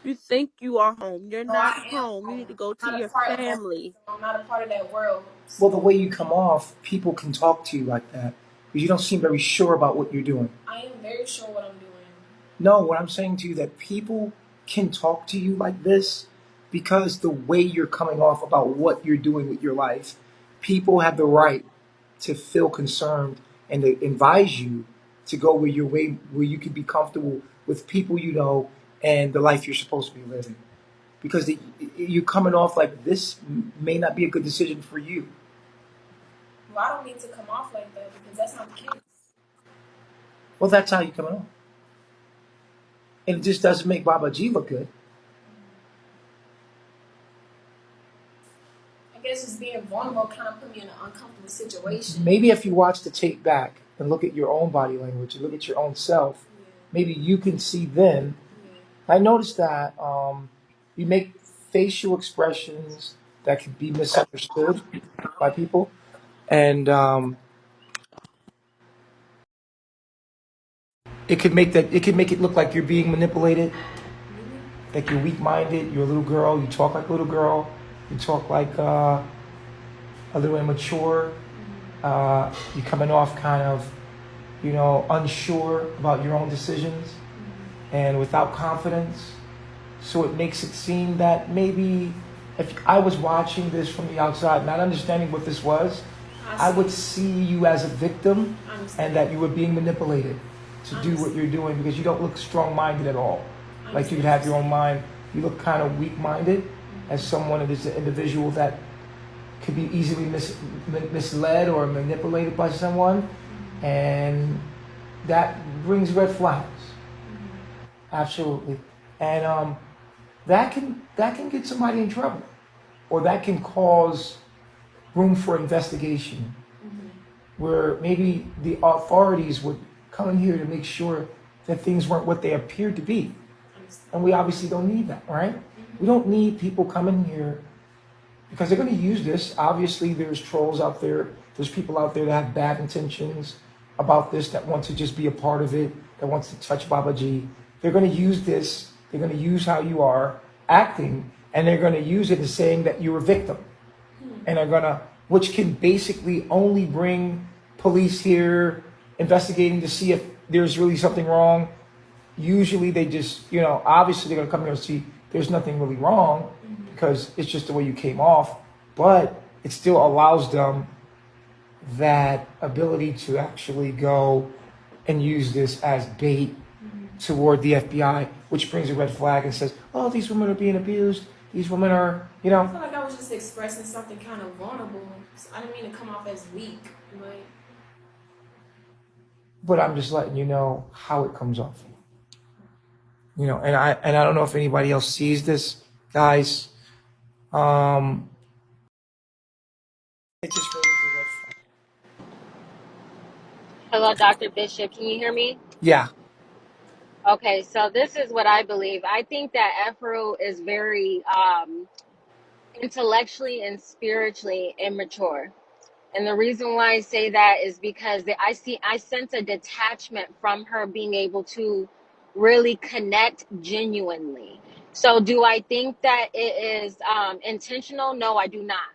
[SPEAKER 7] You think you are home. You're
[SPEAKER 2] No,
[SPEAKER 7] not
[SPEAKER 2] I am
[SPEAKER 7] home. You need to go
[SPEAKER 2] I'm
[SPEAKER 7] to
[SPEAKER 2] not
[SPEAKER 7] your
[SPEAKER 2] a part of that.
[SPEAKER 7] family.
[SPEAKER 2] I'm not a part of that world.
[SPEAKER 1] Well, the way you come off, people can talk to you like that because you don't seem very sure about what you're doing.
[SPEAKER 2] I am very sure what I'm doing.
[SPEAKER 1] No, what I'm saying to you, that people can talk to you like this because the way you're coming off about what you're doing with your life, people have the right to feel concerned and to advise you to go where you can be comfortable with people you know and the life you're supposed to be living. Because you're coming off like this may not be a good decision for you.
[SPEAKER 2] Well, I don't need to come off like that because that's not the case.
[SPEAKER 1] Well, that's how you're coming off. And it just doesn't make RAW&UNCUT look good.
[SPEAKER 2] I guess just being vulnerable kind of put me in an uncomfortable situation.
[SPEAKER 1] Maybe if you watch the tape back and look at your own body language and look at your own self, maybe you can see then. I noticed that you make facial expressions that can be misunderstood by people. And it could make it look like you're being manipulated, like you're weak-minded, you're a little girl, you talk like a little girl, you talk like a little immature, you're coming off kind of, unsure about your own decisions and without confidence. So it makes it seem that maybe if I was watching this from the outside, not understanding what this was, I would see you as a victim and that you were being manipulated to do what you're doing because you don't look strong-minded at all. Like you could have your own mind. You look kind of weak-minded as someone that is an individual that could be easily misled or manipulated by someone, and that brings red flags. Absolutely, and that can get somebody in trouble, or that can cause room for investigation, where maybe the authorities would come in here to make sure that things weren't what they appeared to be, and we obviously don't need that, right? We don't need people coming here because they're going to use this. Obviously, there's trolls out there. There's people out there that have bad intentions about this, that want to just be a part of it, that wants to touch Baba G. They're going to use this. They're going to use how you are acting, and they're going to use it as saying that you're a victim. And they're going to, which can basically only bring police here investigating to see if there's really something wrong. Usually they just, obviously they're going to come here and see there's nothing really wrong because it's just the way you came off, but it still allows them that ability to actually go and use this as bait toward the FBI, which brings a red flag and says, oh, these women are being abused. These women are,
[SPEAKER 2] I feel like I was just expressing something kind of vulnerable. So I didn't mean to come off as weak,
[SPEAKER 1] but I'm just letting you know how it comes off. And I don't know if anybody else sees this, guys. It just raises a red flag.
[SPEAKER 8] Hello, Dr. Bishop. Can you hear me?
[SPEAKER 1] Yeah.
[SPEAKER 8] Okay, so this is what I believe. I think that Efuru is very intellectually and spiritually immature. And the reason why I say that is because I sense a detachment from her being able to really connect genuinely. So do I think that it is intentional? No, I do not.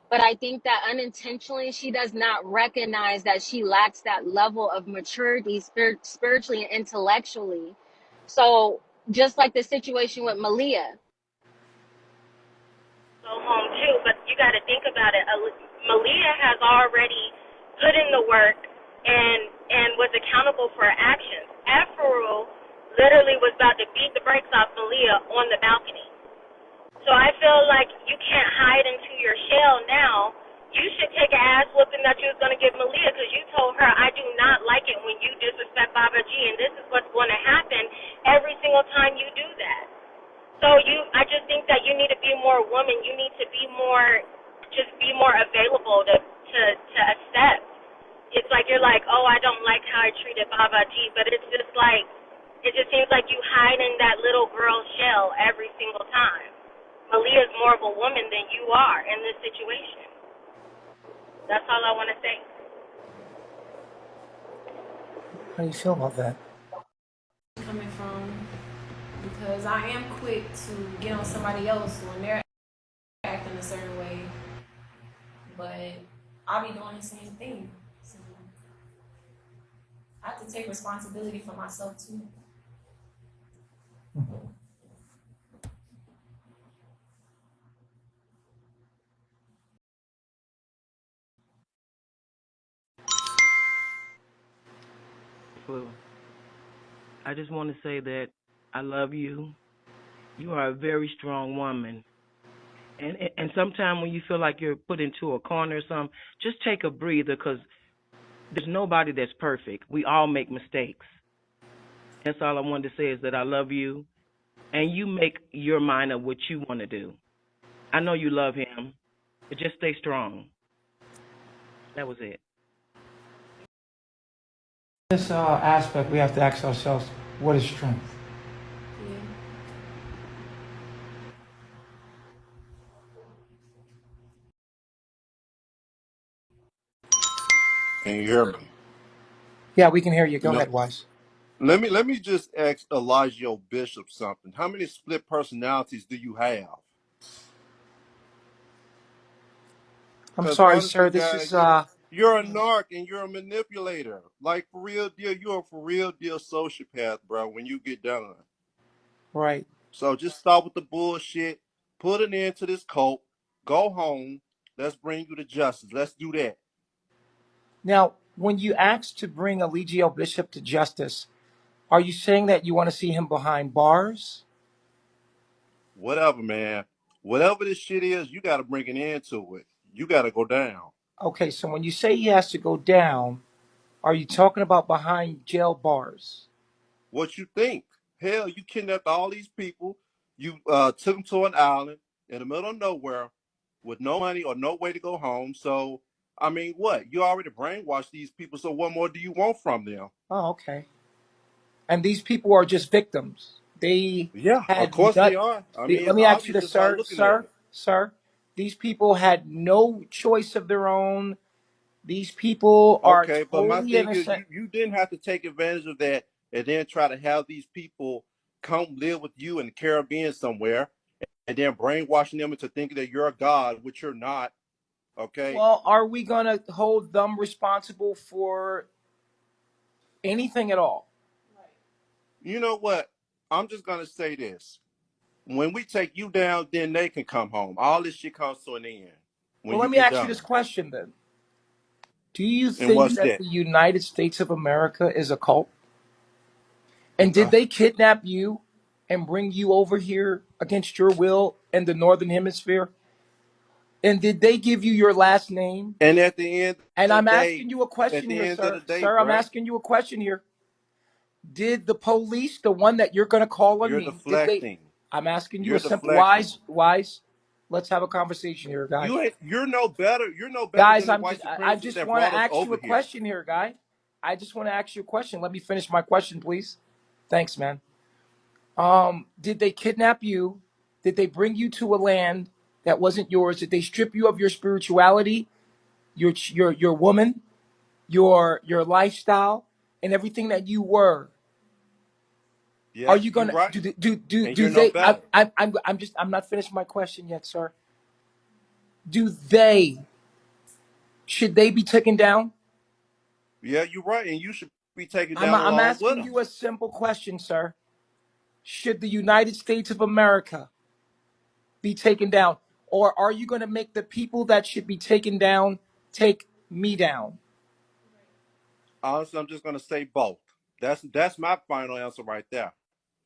[SPEAKER 8] But I think that unintentionally, she does not recognize that she lacks that level of maturity spiritually and intellectually. So just like the situation with Malia, go home too, but you got to think about it. Malia has already put in the work and was accountable for her actions. Efuru literally was about to beat the brakes off Malia on the balcony. So I feel like you can't hide into your shell now. You should take an ass whooping that you was going to give Malia because you told her, I do not like it when you disrespect Baba G, and this is what's going to happen every single time you do that. So I just think that you need to be more woman. You need to be more, just be more available to accept. It's like you're like, oh, I don't like how I treated Baba G, but it's just like, it just seems like you hide in that little girl shell every single time. Malia is more of a woman than you are in this situation. That's all I want to say.
[SPEAKER 1] How do you feel about that?
[SPEAKER 2] coming from, because I am quick to get on somebody else when they're acting a certain way, but I'll be doing the same thing. So I have to take responsibility for myself too.
[SPEAKER 9] I just want to say that I love you. You are a very strong woman. And sometimes when you feel like you're put into a corner or something, just take a breather because there's nobody that's perfect. We all make mistakes. That's all I wanted to say is that I love you. And you make your mind up what you want to do. I know you love him, but just stay strong. That was it.
[SPEAKER 1] This aspect, we have to ask ourselves, what is strength?
[SPEAKER 2] Yeah.
[SPEAKER 10] Can you hear me?
[SPEAKER 1] Yeah, we can hear you. Go
[SPEAKER 10] No.
[SPEAKER 1] ahead, Wise.
[SPEAKER 10] Let me just ask Elijah Bishop something. How many split personalities do you have?
[SPEAKER 1] I'm
[SPEAKER 10] Because
[SPEAKER 1] sorry,
[SPEAKER 10] honestly,
[SPEAKER 1] sir. This
[SPEAKER 10] guy,
[SPEAKER 1] is
[SPEAKER 10] you're a narc and you're a manipulator. Like for real deal, you're a for real deal sociopath, bro. When you get done,
[SPEAKER 1] right.
[SPEAKER 10] so just stop with the bullshit. Put an end to this cult. Go home. Let's bring you to justice. Let's do that.
[SPEAKER 1] Now, when you asked to bring Eligio Bishop to justice, are you saying that you want to see him behind bars?
[SPEAKER 10] Whatever, man. Whatever this shit is, you got to bring an end to it. You got to go down.
[SPEAKER 1] Okay, so when you say he has to go down, are you talking about behind jail bars?
[SPEAKER 10] What you think? Hell, you kidnapped all these people. You took them to an island in the middle of nowhere with no money or no way to go home. So, I mean, what? You already brainwashed these people. So, what more do you want from them?
[SPEAKER 1] Oh, okay. And these people are just victims. They
[SPEAKER 10] Yeah, of
[SPEAKER 1] had
[SPEAKER 10] course they
[SPEAKER 1] nut.
[SPEAKER 10] are. I
[SPEAKER 1] They,
[SPEAKER 10] mean,
[SPEAKER 1] let
[SPEAKER 10] it's
[SPEAKER 1] me ask you
[SPEAKER 10] obvious
[SPEAKER 1] this,
[SPEAKER 10] just by
[SPEAKER 1] sir,
[SPEAKER 10] looking at
[SPEAKER 1] sir,
[SPEAKER 10] it.
[SPEAKER 1] sir. These people had no choice of their own. These people are
[SPEAKER 10] Okay, but my
[SPEAKER 1] totally
[SPEAKER 10] thing is,
[SPEAKER 1] innocent.
[SPEAKER 10] you didn't have to take advantage of that and then try to have these people come live with you in the Caribbean somewhere and then brainwashing them into thinking that you're a god, which you're not. Okay,
[SPEAKER 1] Well, are we gonna hold them responsible for anything at all?
[SPEAKER 10] you know what? I'm just gonna say this: when we take you down, then they can come home. All this shit comes to an end when
[SPEAKER 1] Well,
[SPEAKER 10] you
[SPEAKER 1] let me
[SPEAKER 10] get
[SPEAKER 1] ask you this
[SPEAKER 10] done.
[SPEAKER 1] question then. Do you
[SPEAKER 10] And
[SPEAKER 1] think
[SPEAKER 10] what's
[SPEAKER 1] that
[SPEAKER 10] that?
[SPEAKER 1] the United States of America is a cult? And did
[SPEAKER 10] Uh,
[SPEAKER 1] they kidnap you and bring you over here against your will in the Northern Hemisphere? And did they give you your last name?
[SPEAKER 10] and at the end
[SPEAKER 1] And
[SPEAKER 10] of the
[SPEAKER 1] I'm
[SPEAKER 10] day,
[SPEAKER 1] asking you a
[SPEAKER 10] at
[SPEAKER 1] question
[SPEAKER 10] the
[SPEAKER 1] here,
[SPEAKER 10] end of
[SPEAKER 1] sir.
[SPEAKER 10] the day,
[SPEAKER 1] Sir, I'm
[SPEAKER 10] bruh,
[SPEAKER 1] asking you a question here. Did the police, the one that you're going to call on
[SPEAKER 10] you're
[SPEAKER 1] me, did they?
[SPEAKER 10] deflecting.
[SPEAKER 1] I'm asking you a
[SPEAKER 10] You're
[SPEAKER 1] simple,
[SPEAKER 10] deflecting.
[SPEAKER 1] wise. Let's have a conversation here, guys.
[SPEAKER 10] You're no better. You're no better
[SPEAKER 1] Guys,
[SPEAKER 10] than the white
[SPEAKER 1] I
[SPEAKER 10] supremacists
[SPEAKER 1] just
[SPEAKER 10] that
[SPEAKER 1] want to
[SPEAKER 10] brought us
[SPEAKER 1] ask you
[SPEAKER 10] over
[SPEAKER 1] a
[SPEAKER 10] here.
[SPEAKER 1] question here, guy. I just want to ask you a question. Let me finish my question, please. Thanks, man. Did they kidnap you? Did they bring you to a land that wasn't yours? Did they strip you of your spirituality, your woman, your lifestyle, and everything that you were? Are
[SPEAKER 10] Yeah,
[SPEAKER 1] you
[SPEAKER 10] you're
[SPEAKER 1] gonna
[SPEAKER 10] right, and
[SPEAKER 1] do
[SPEAKER 10] you're no
[SPEAKER 1] they?
[SPEAKER 10] better.
[SPEAKER 1] I'm not finished my question yet, sir. Do they should they be taken down?
[SPEAKER 10] Yeah, you're right, and you should be taken down
[SPEAKER 1] I'm
[SPEAKER 10] along with
[SPEAKER 1] asking
[SPEAKER 10] them.
[SPEAKER 1] you a simple question, sir. Should the United States of America be taken down? Or are you going to make the people that should be taken down take me down?
[SPEAKER 10] Honestly, I'm just gonna say both. That's my final answer right there.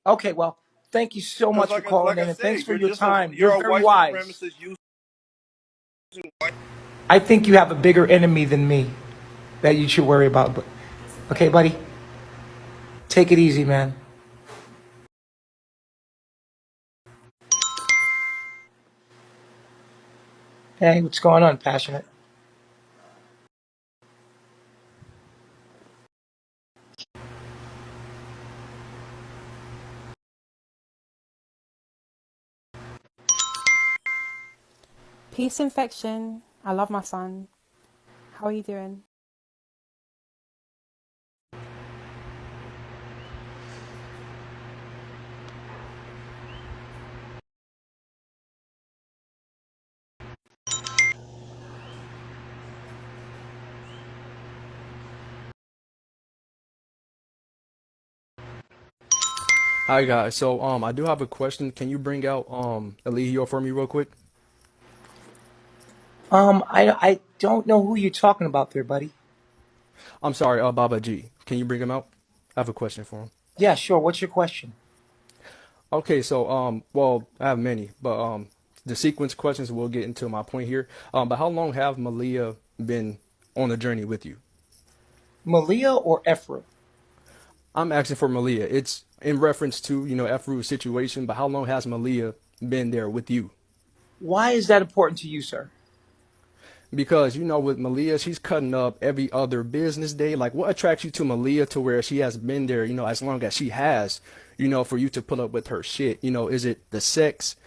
[SPEAKER 1] Okay, well, thank you so
[SPEAKER 10] Because
[SPEAKER 1] much for calling
[SPEAKER 10] like I
[SPEAKER 1] in and thanks
[SPEAKER 10] said,
[SPEAKER 1] for your time. You're
[SPEAKER 10] you're a
[SPEAKER 1] very
[SPEAKER 10] white
[SPEAKER 1] wise.
[SPEAKER 10] supremacist using white.
[SPEAKER 1] I think you have a bigger enemy than me that you should worry about. But okay, buddy, take it easy, man. Hey, what's going on, passionate?
[SPEAKER 11] Peace infection. I love my son. How are you doing?
[SPEAKER 12] Hi guys. So I do have a question. Can you bring out Eligio for me real quick?
[SPEAKER 1] I don't know who you're talking about there, buddy.
[SPEAKER 12] I'm sorry, Baba G. Can you bring him out? I have a question for him.
[SPEAKER 1] Yeah, sure. What's your question?
[SPEAKER 12] Okay, so well, I have many, but the sequence questions will get into my point here. But how long have Malia been on the journey with you?
[SPEAKER 1] Malia or Efru?
[SPEAKER 12] I'm asking for Malia. It's in reference to, Efru's situation, but how long has Malia been there with you?
[SPEAKER 1] Why is that important to you, sir?
[SPEAKER 12] Because with Malia, she's cutting up every other business day. Like, what attracts you to Malia to where she has been there, as long as she has, for you to put up with her shit? Is it the sex?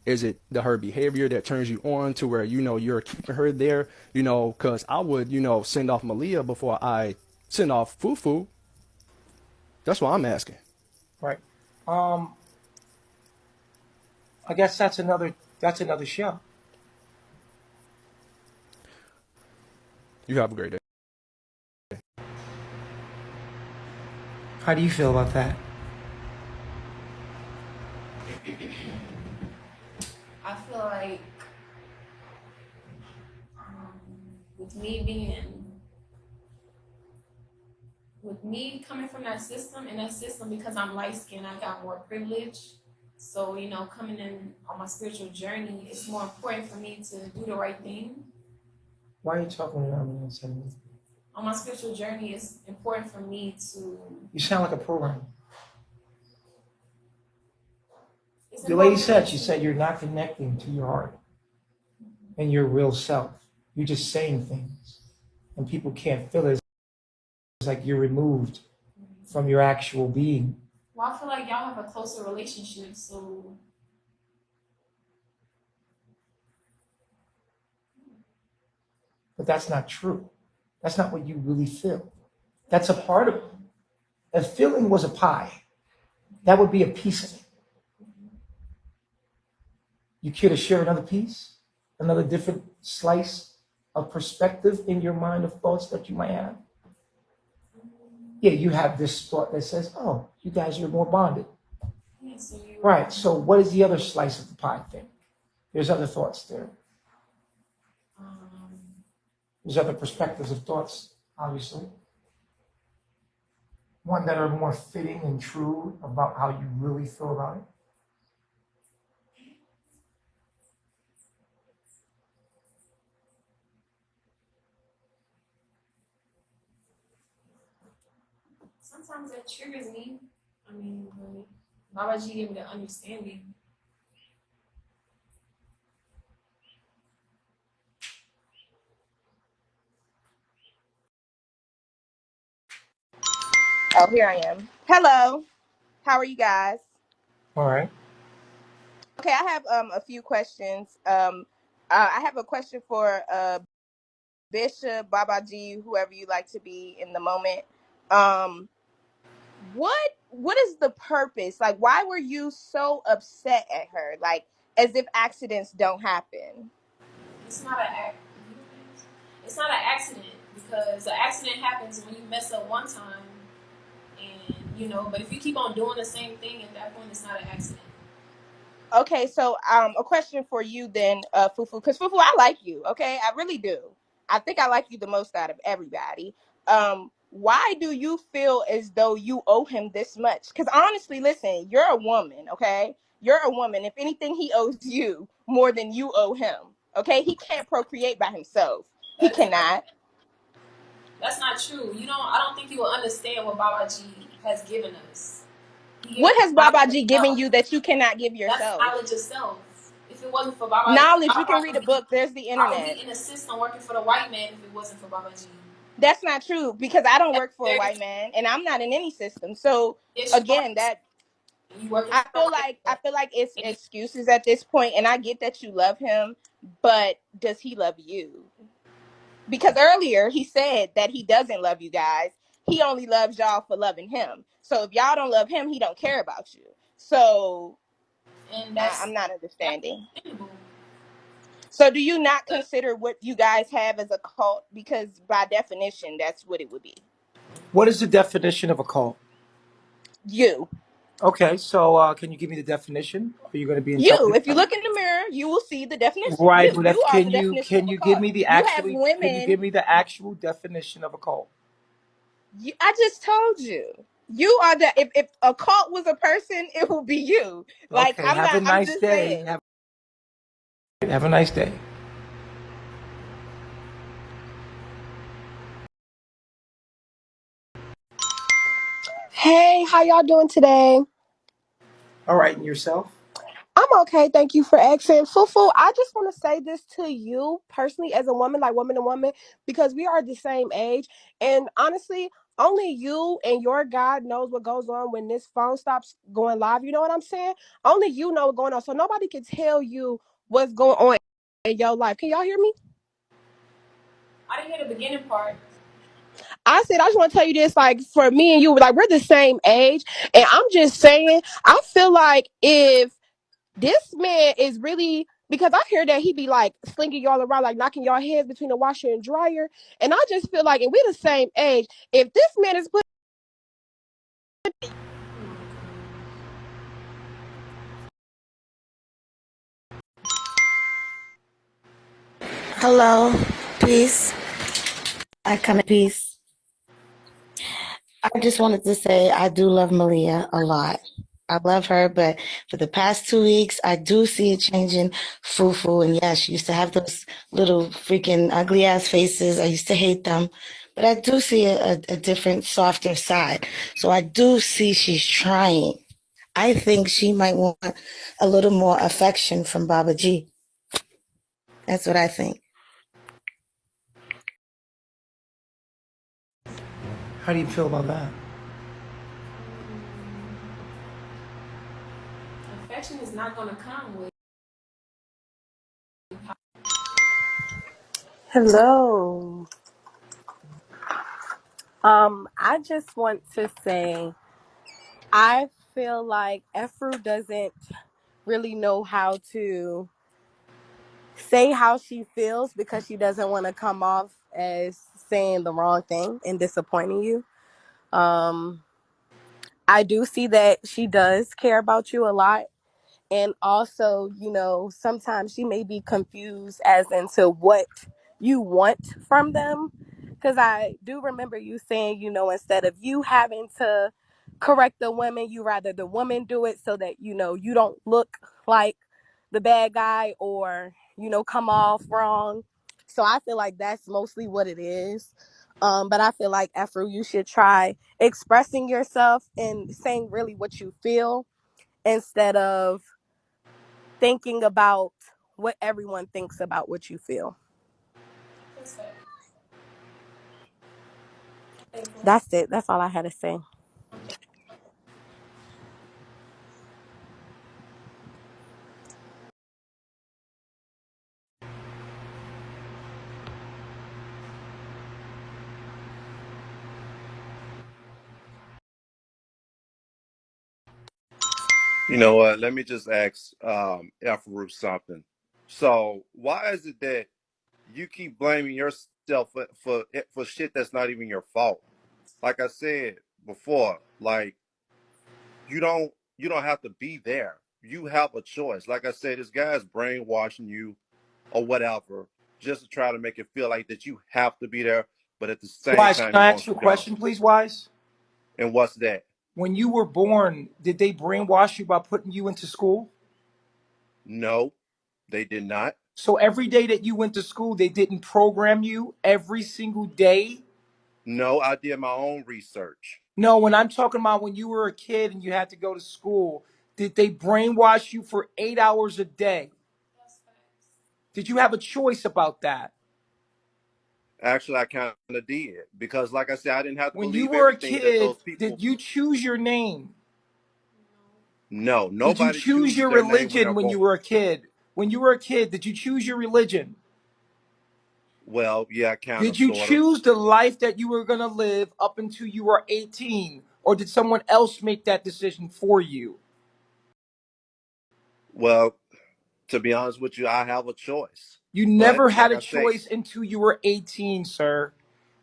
[SPEAKER 12] Is it her behavior that turns you on to where you're keeping her there? Because I would send off Malia before I send off Fufu. That's what I'm asking.
[SPEAKER 1] Right. Um, I guess that's another show.
[SPEAKER 12] You have a great day.
[SPEAKER 1] How do you feel about that?
[SPEAKER 2] I feel like with me being with me coming from that system, and that system, because I'm light skinned, I got more privilege So, coming in on my spiritual journey, it's more important for me to do the right thing.
[SPEAKER 1] Why are you talking around me and saying that?
[SPEAKER 2] On my spiritual journey, it's important for me to.
[SPEAKER 1] You sound like a program.
[SPEAKER 2] It's
[SPEAKER 1] The lady
[SPEAKER 2] important for me
[SPEAKER 1] said, she said you're not connecting to your heart and your real self. You're just saying things. And people can't feel it. It's like you're removed from your actual being.
[SPEAKER 2] Well, I feel like y'all have a closer relationship, so.
[SPEAKER 1] But that's not true. That's not what you really feel. That's a part of it. If feeling was a pie, that would be a piece of it. You care to share another piece? Another different slice of perspective in your mind of thoughts that you might have? Yeah, you have this thought that says, oh, you guys are more bonded.
[SPEAKER 2] Yeah, so
[SPEAKER 1] Right, so what is the other slice of the pie thing? There's other thoughts there. There's other perspectives of thoughts, obviously. One that are more fitting and true about how you really feel about it.
[SPEAKER 2] sometimes that triggers me. I mean, but Babaji gave me the understanding.
[SPEAKER 13] Oh, here I am. Hello. How are you guys?
[SPEAKER 1] All right.
[SPEAKER 13] Okay, I have a few questions. I have a question for Bishop, Babaji, whoever you like to be in the moment. Um, what is the purpose? Like, why were you so upset at her? Like, as if accidents don't happen.
[SPEAKER 2] It's not an it's not an accident because an accident happens when you mess up one time, and But if you keep on doing the same thing, at that point, it's not an accident.
[SPEAKER 13] Okay, so a question for you then, Fufu, because Fufu, I like you. Okay, I really do. I think I like you the most out of everybody. Why do you feel as though you owe him this much? Because honestly, listen, you're a woman. Okay, you're a woman. If anything, he owes you more than you owe him. Okay, he can't procreate by himself. He
[SPEAKER 2] That is not.
[SPEAKER 13] cannot.
[SPEAKER 2] That's not true. I don't think you will understand what Babaji has given us. He gave us
[SPEAKER 13] What has
[SPEAKER 2] knowledge of
[SPEAKER 13] Babaji given
[SPEAKER 2] self.
[SPEAKER 13] you that you cannot give
[SPEAKER 2] That's
[SPEAKER 13] yourself?
[SPEAKER 2] knowledge of self. If it wasn't for Babaji,
[SPEAKER 13] Knowledge. You can
[SPEAKER 2] I
[SPEAKER 13] read
[SPEAKER 2] would
[SPEAKER 13] a
[SPEAKER 2] be,
[SPEAKER 13] book. There's the
[SPEAKER 2] I would be
[SPEAKER 13] internet.
[SPEAKER 2] in a system working for the white man if it wasn't for Babaji.
[SPEAKER 13] That's not true because I don't
[SPEAKER 2] That's
[SPEAKER 13] work for a
[SPEAKER 2] very
[SPEAKER 13] white man and I'm not in any system. So
[SPEAKER 2] yes, you are.
[SPEAKER 13] again, that
[SPEAKER 2] You working
[SPEAKER 13] I
[SPEAKER 2] for the
[SPEAKER 13] feel
[SPEAKER 2] white
[SPEAKER 13] like I
[SPEAKER 2] man.
[SPEAKER 13] feel like it's
[SPEAKER 2] And
[SPEAKER 13] excuses at this point, and I get that you love him, but does he love you? Because earlier he said that he doesn't love you guys. He only loves y'all for loving him. So if y'all don't love him, he don't care about you. So
[SPEAKER 2] and
[SPEAKER 13] I'm not
[SPEAKER 2] that's
[SPEAKER 13] understanding.
[SPEAKER 2] understandable.
[SPEAKER 13] So do you not consider what you guys have as a cult? Because by definition, that's what it would be.
[SPEAKER 1] What is the definition of a cult?
[SPEAKER 13] You.
[SPEAKER 1] Okay, so can you give me the definition? Are you going to be
[SPEAKER 13] You,
[SPEAKER 1] intelligent?
[SPEAKER 13] if you look in the mirror, you will see the definition.
[SPEAKER 1] Right, but
[SPEAKER 13] You
[SPEAKER 1] if,
[SPEAKER 13] are the definition of a
[SPEAKER 1] give
[SPEAKER 13] cult.
[SPEAKER 1] me the
[SPEAKER 13] You have
[SPEAKER 1] actually can you
[SPEAKER 13] women.
[SPEAKER 1] give me the actual definition of a cult?
[SPEAKER 13] I just told you. You are the. If a cult was a person, it would be you. Like
[SPEAKER 1] Okay,
[SPEAKER 13] I'm
[SPEAKER 1] have a
[SPEAKER 13] not. I'm
[SPEAKER 1] nice
[SPEAKER 13] just
[SPEAKER 1] day.
[SPEAKER 13] saying.
[SPEAKER 1] Have a nice day.
[SPEAKER 14] Hey, how y'all doing today?
[SPEAKER 1] All right, and yourself?
[SPEAKER 14] I'm okay, thank you for asking. Fufu, I just want to say this to you personally as a woman, like woman to woman, because we are the same age. And honestly, only you and your God knows what goes on when this phone stops going live. You know what I'm saying? Only you know what's going on. So nobody can tell you what's going on in your life. Can y'all hear me?
[SPEAKER 2] I didn't hear the beginning part.
[SPEAKER 14] I said, I just want to tell you this, like for me and you, like we're the same age. And I'm just saying, I feel like if this man is really because I hear that he be like slinging y'all around, like knocking y'all heads between the washer and dryer. And I just feel like, and we're the same age, if this man is put.
[SPEAKER 15] Hello, peace. I come in peace. I just wanted to say I do love Malia a lot. I love her, but for the past 2 weeks, I do see it changing. Fufu, and yeah, she used to have those little freaking ugly ass faces. I used to hate them, but I do see a different, softer side. So I do see she's trying. I think she might want a little more affection from Baba G. That's what I think.
[SPEAKER 1] How do you feel about that?
[SPEAKER 2] Affection is not gonna come with.
[SPEAKER 14] Hello. I just want to say I feel like Efru doesn't really know how to say how she feels because she doesn't want to come off as saying the wrong thing and disappointing you. Um, I do see that she does care about you a lot. And also, sometimes she may be confused as into what you want from them. Because I do remember you saying, instead of you having to correct the women, you rather the woman do it so that, you don't look like the bad guy or, come off wrong. So I feel like that's mostly what it is. But I feel like, Efru, you should try expressing yourself and saying really what you feel instead of thinking about what everyone thinks about what you feel.
[SPEAKER 2] That's it. Thank you.
[SPEAKER 14] That's it. That's all I had to say.
[SPEAKER 2] Okay.
[SPEAKER 10] You know what? Let me just ask Efru something. So why is it that you keep blaming yourself for shit that's not even your fault? Like I said before, like you don't have to be there. You have a choice. Like I said, this guy's brainwashing you or whatever, just to try to make it feel like that you have to be there, but at the same
[SPEAKER 1] Wise,
[SPEAKER 10] time
[SPEAKER 1] can
[SPEAKER 10] he
[SPEAKER 1] I ask
[SPEAKER 10] wants
[SPEAKER 1] you
[SPEAKER 10] you
[SPEAKER 1] a
[SPEAKER 10] gone.
[SPEAKER 1] question, please, Wise?
[SPEAKER 10] And what's that?
[SPEAKER 1] When you were born, did they brainwash you by putting you into school?
[SPEAKER 10] No, they did not.
[SPEAKER 1] So every day that you went to school, they didn't program you every single day?
[SPEAKER 10] No, I did my own research.
[SPEAKER 1] No, when I'm talking about when you were a kid and you had to go to school, did they brainwash you for 8 hours a day? Did you have a choice about that?
[SPEAKER 10] Actually, I kind of did because, like I said, I didn't have to
[SPEAKER 1] When you
[SPEAKER 10] believe
[SPEAKER 1] were a
[SPEAKER 10] everything that
[SPEAKER 1] kid,
[SPEAKER 10] those people.
[SPEAKER 1] did you choose your name?
[SPEAKER 10] No,
[SPEAKER 1] Did you
[SPEAKER 10] nobody
[SPEAKER 1] choose
[SPEAKER 10] chooses
[SPEAKER 1] your
[SPEAKER 10] their name when they're
[SPEAKER 1] religion when you
[SPEAKER 10] born.
[SPEAKER 1] were a kid? When you were a kid, did you choose your religion?
[SPEAKER 10] Well, yeah, kind of,
[SPEAKER 1] Did you
[SPEAKER 10] sort of.
[SPEAKER 1] choose the life that you were going to live up until you were 18? Or did someone else make that decision for you?
[SPEAKER 10] Well, to be honest with you, I have a choice.
[SPEAKER 1] You
[SPEAKER 10] But
[SPEAKER 1] never had
[SPEAKER 10] like
[SPEAKER 1] a
[SPEAKER 10] I say,
[SPEAKER 1] choice until you were 18, sir.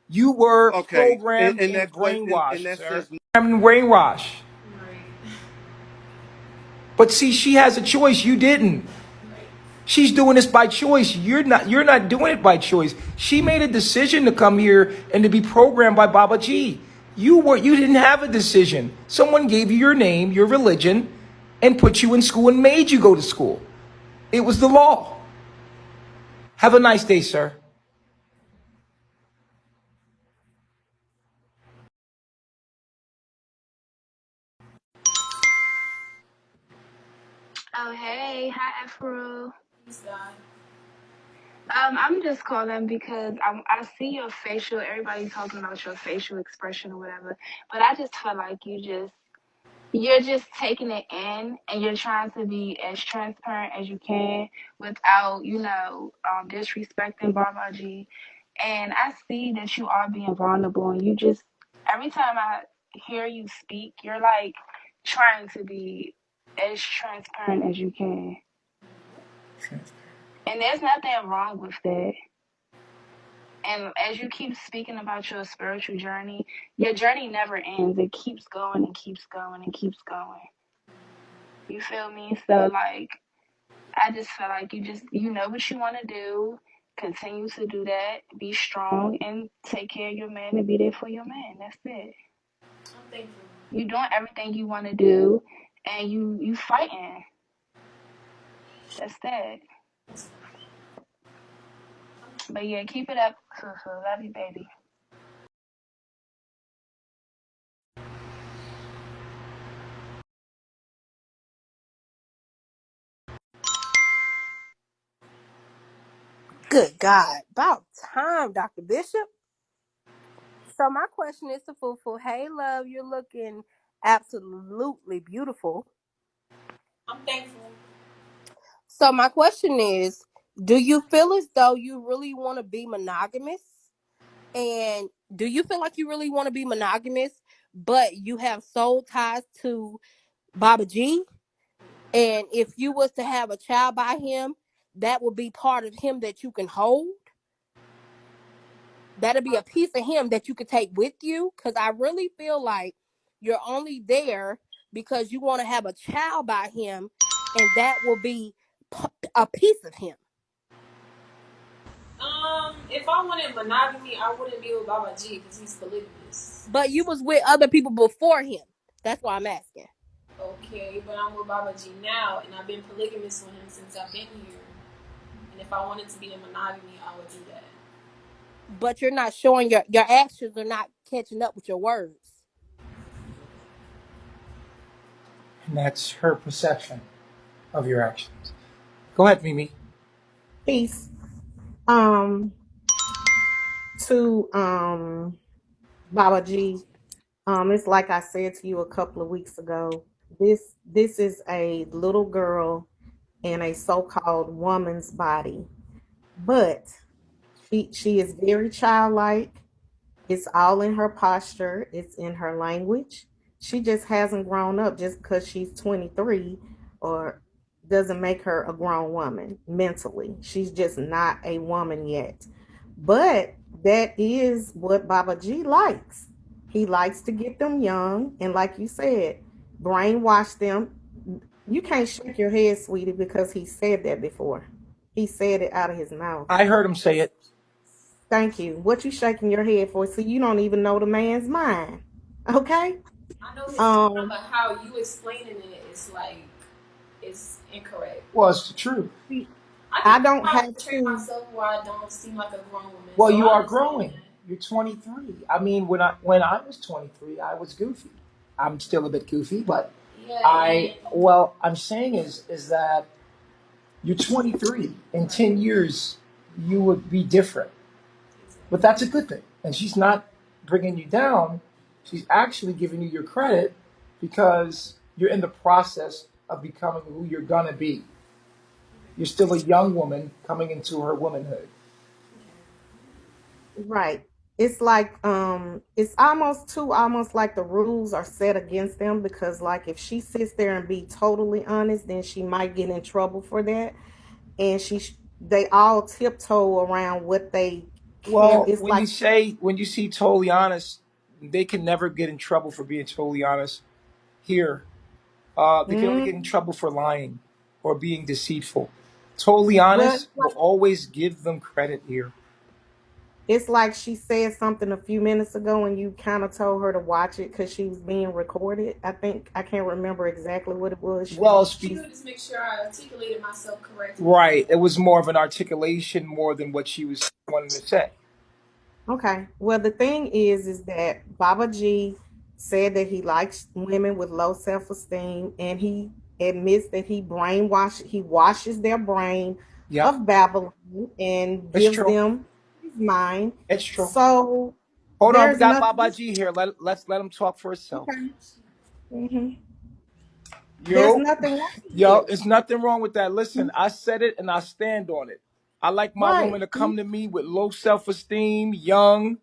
[SPEAKER 1] You were
[SPEAKER 10] okay,
[SPEAKER 1] programmed
[SPEAKER 10] in
[SPEAKER 1] and
[SPEAKER 10] that question, in
[SPEAKER 1] brainwashed,
[SPEAKER 10] that
[SPEAKER 1] sir.
[SPEAKER 10] sense,
[SPEAKER 1] Programmed and brainwashed.
[SPEAKER 2] Right.
[SPEAKER 1] But see, she has a choice. You didn't. She's doing this by choice. You're not doing it by choice. She made a decision to come here and to be programmed by Baba G. You didn't have a decision. Someone gave you your name, your religion, and put you in school and made you go to school. It was the law. Have a nice day, sir.
[SPEAKER 16] Oh, hey. Hi, Efuru.
[SPEAKER 2] Peace, God.
[SPEAKER 16] I'm just calling because I see your facial, everybody talking about your facial expression or whatever, but I just feel like you're just taking it in and you're trying to be as transparent as you can without, disrespecting Barbaji. And I see that you are being vulnerable and every time I hear you speak, you're like trying to be as transparent as you can. And there's nothing wrong with that. And as you keep speaking about your spiritual journey, your journey never ends. It keeps going and keeps going and keeps going. You feel me? So like I just feel like you know what you want to do. Continue to do that. Be strong and take care of your man and be there for your man. That's it.
[SPEAKER 2] I'm thankful.
[SPEAKER 16] You're doing everything you want to do. and you fighting. That's that. But yeah, keep it up. Love you, baby.
[SPEAKER 14] Good God, about time, Dr. Bishop. So my question is to Fufu. Hey, love, you're looking absolutely beautiful.
[SPEAKER 2] I'm thankful.
[SPEAKER 14] So my question is, do you feel as though you really want to be monogamous? And do you feel like you really want to be monogamous, but you have soul ties to Baba G? And if you was to have a child by him, that would be part of him that you can hold. That'll be a piece of him that you could take with you. Cause I really feel like you're only there because you want to have a child by him, and that will be a piece of him.
[SPEAKER 2] If I wanted monogamy, I wouldn't be with Baba G because he's polygamous.
[SPEAKER 14] But you was with other people before him. That's why I'm asking.
[SPEAKER 2] Okay, but I'm with Baba G now, and I've been polygamous with him since I've been here. And if I wanted to be in monogamy, I would do that.
[SPEAKER 14] But you're not showing your actions are not catching up with your words.
[SPEAKER 1] And that's her perception of your actions. Go ahead, Mimi.
[SPEAKER 6] Peace. Um, to Baba G. It's like I said to you a couple of weeks ago. This is a little girl in a so-called woman's body, but she is very childlike. It's all in her posture, it's in her language. She just hasn't grown up. Just because she's 23 or doesn't make her a grown woman mentally. She's just not a woman yet. But that is what Baba G likes. He likes to get them young and, like you said, brainwash them. You can't shake your head, sweetie, because he said that before. He said it out of his mouth.
[SPEAKER 1] I heard him say it.
[SPEAKER 6] Thank you. What you shaking your head for? See, you don't even know the man's mind. Okay?
[SPEAKER 2] I know his mind,
[SPEAKER 6] Um,
[SPEAKER 2] but how you explaining it is like it's incorrect.
[SPEAKER 1] Well, it's the truth.
[SPEAKER 2] I can
[SPEAKER 6] I don't
[SPEAKER 2] try to
[SPEAKER 6] have
[SPEAKER 2] portray
[SPEAKER 6] to.
[SPEAKER 2] myself where I don't seem like a grown woman,
[SPEAKER 1] Well,
[SPEAKER 2] so
[SPEAKER 1] you
[SPEAKER 2] I
[SPEAKER 1] are
[SPEAKER 2] understand
[SPEAKER 1] growing.
[SPEAKER 2] that.
[SPEAKER 1] You're 23. I mean, when I was 23, I was goofy. I'm still a bit goofy, but
[SPEAKER 2] Yeah,
[SPEAKER 1] I
[SPEAKER 2] and
[SPEAKER 1] well, I'm saying is that you're 23. In
[SPEAKER 2] right,
[SPEAKER 1] 10 years, you would be different. But
[SPEAKER 2] exactly.
[SPEAKER 1] that's a good thing. And she's not bringing you down. She's actually giving you your credit because you're in the process of becoming who you're gonna be. You're still a young woman coming into her womanhood.
[SPEAKER 6] Right. It's like it's almost like the rules are set against them because like if she sits there and be totally honest, then she might get in trouble for that. And they all tiptoe around what they can.
[SPEAKER 1] Well,
[SPEAKER 6] It's like
[SPEAKER 1] when you see totally honest, they can never get in trouble for being totally honest. Here, they can only
[SPEAKER 6] mm,
[SPEAKER 1] get in trouble for lying or being deceitful. Totally
[SPEAKER 6] well,
[SPEAKER 1] honest will always give them credit here.
[SPEAKER 6] it's like she said something a few minutes ago and you kind of told her to watch it because she was being recorded. I think I can't remember exactly what it was.
[SPEAKER 1] Well,
[SPEAKER 2] You
[SPEAKER 6] She's
[SPEAKER 2] would just make sure I articulated myself correctly.
[SPEAKER 1] right. It was more of an articulation more than what she was wanting to say.
[SPEAKER 6] okay. Well, the thing is that Baba G said that he likes women with low self-esteem, and he admits that he washes their brain
[SPEAKER 1] Yep,
[SPEAKER 6] of Babylon and
[SPEAKER 1] it's
[SPEAKER 6] gives
[SPEAKER 1] true.
[SPEAKER 6] them his mind.
[SPEAKER 1] It's true.
[SPEAKER 6] So
[SPEAKER 1] Hold on, we
[SPEAKER 6] there's
[SPEAKER 1] got
[SPEAKER 6] nothing.
[SPEAKER 1] Baba G here. Let's let him talk for himself.
[SPEAKER 6] Okay. hmm There's
[SPEAKER 1] Yo,
[SPEAKER 6] nothing wrong
[SPEAKER 1] yo,
[SPEAKER 6] with it.
[SPEAKER 1] it's nothing wrong with that. Listen, I said it and I stand on it. I like my woman
[SPEAKER 6] Right.
[SPEAKER 1] to come to me with low self-esteem, young,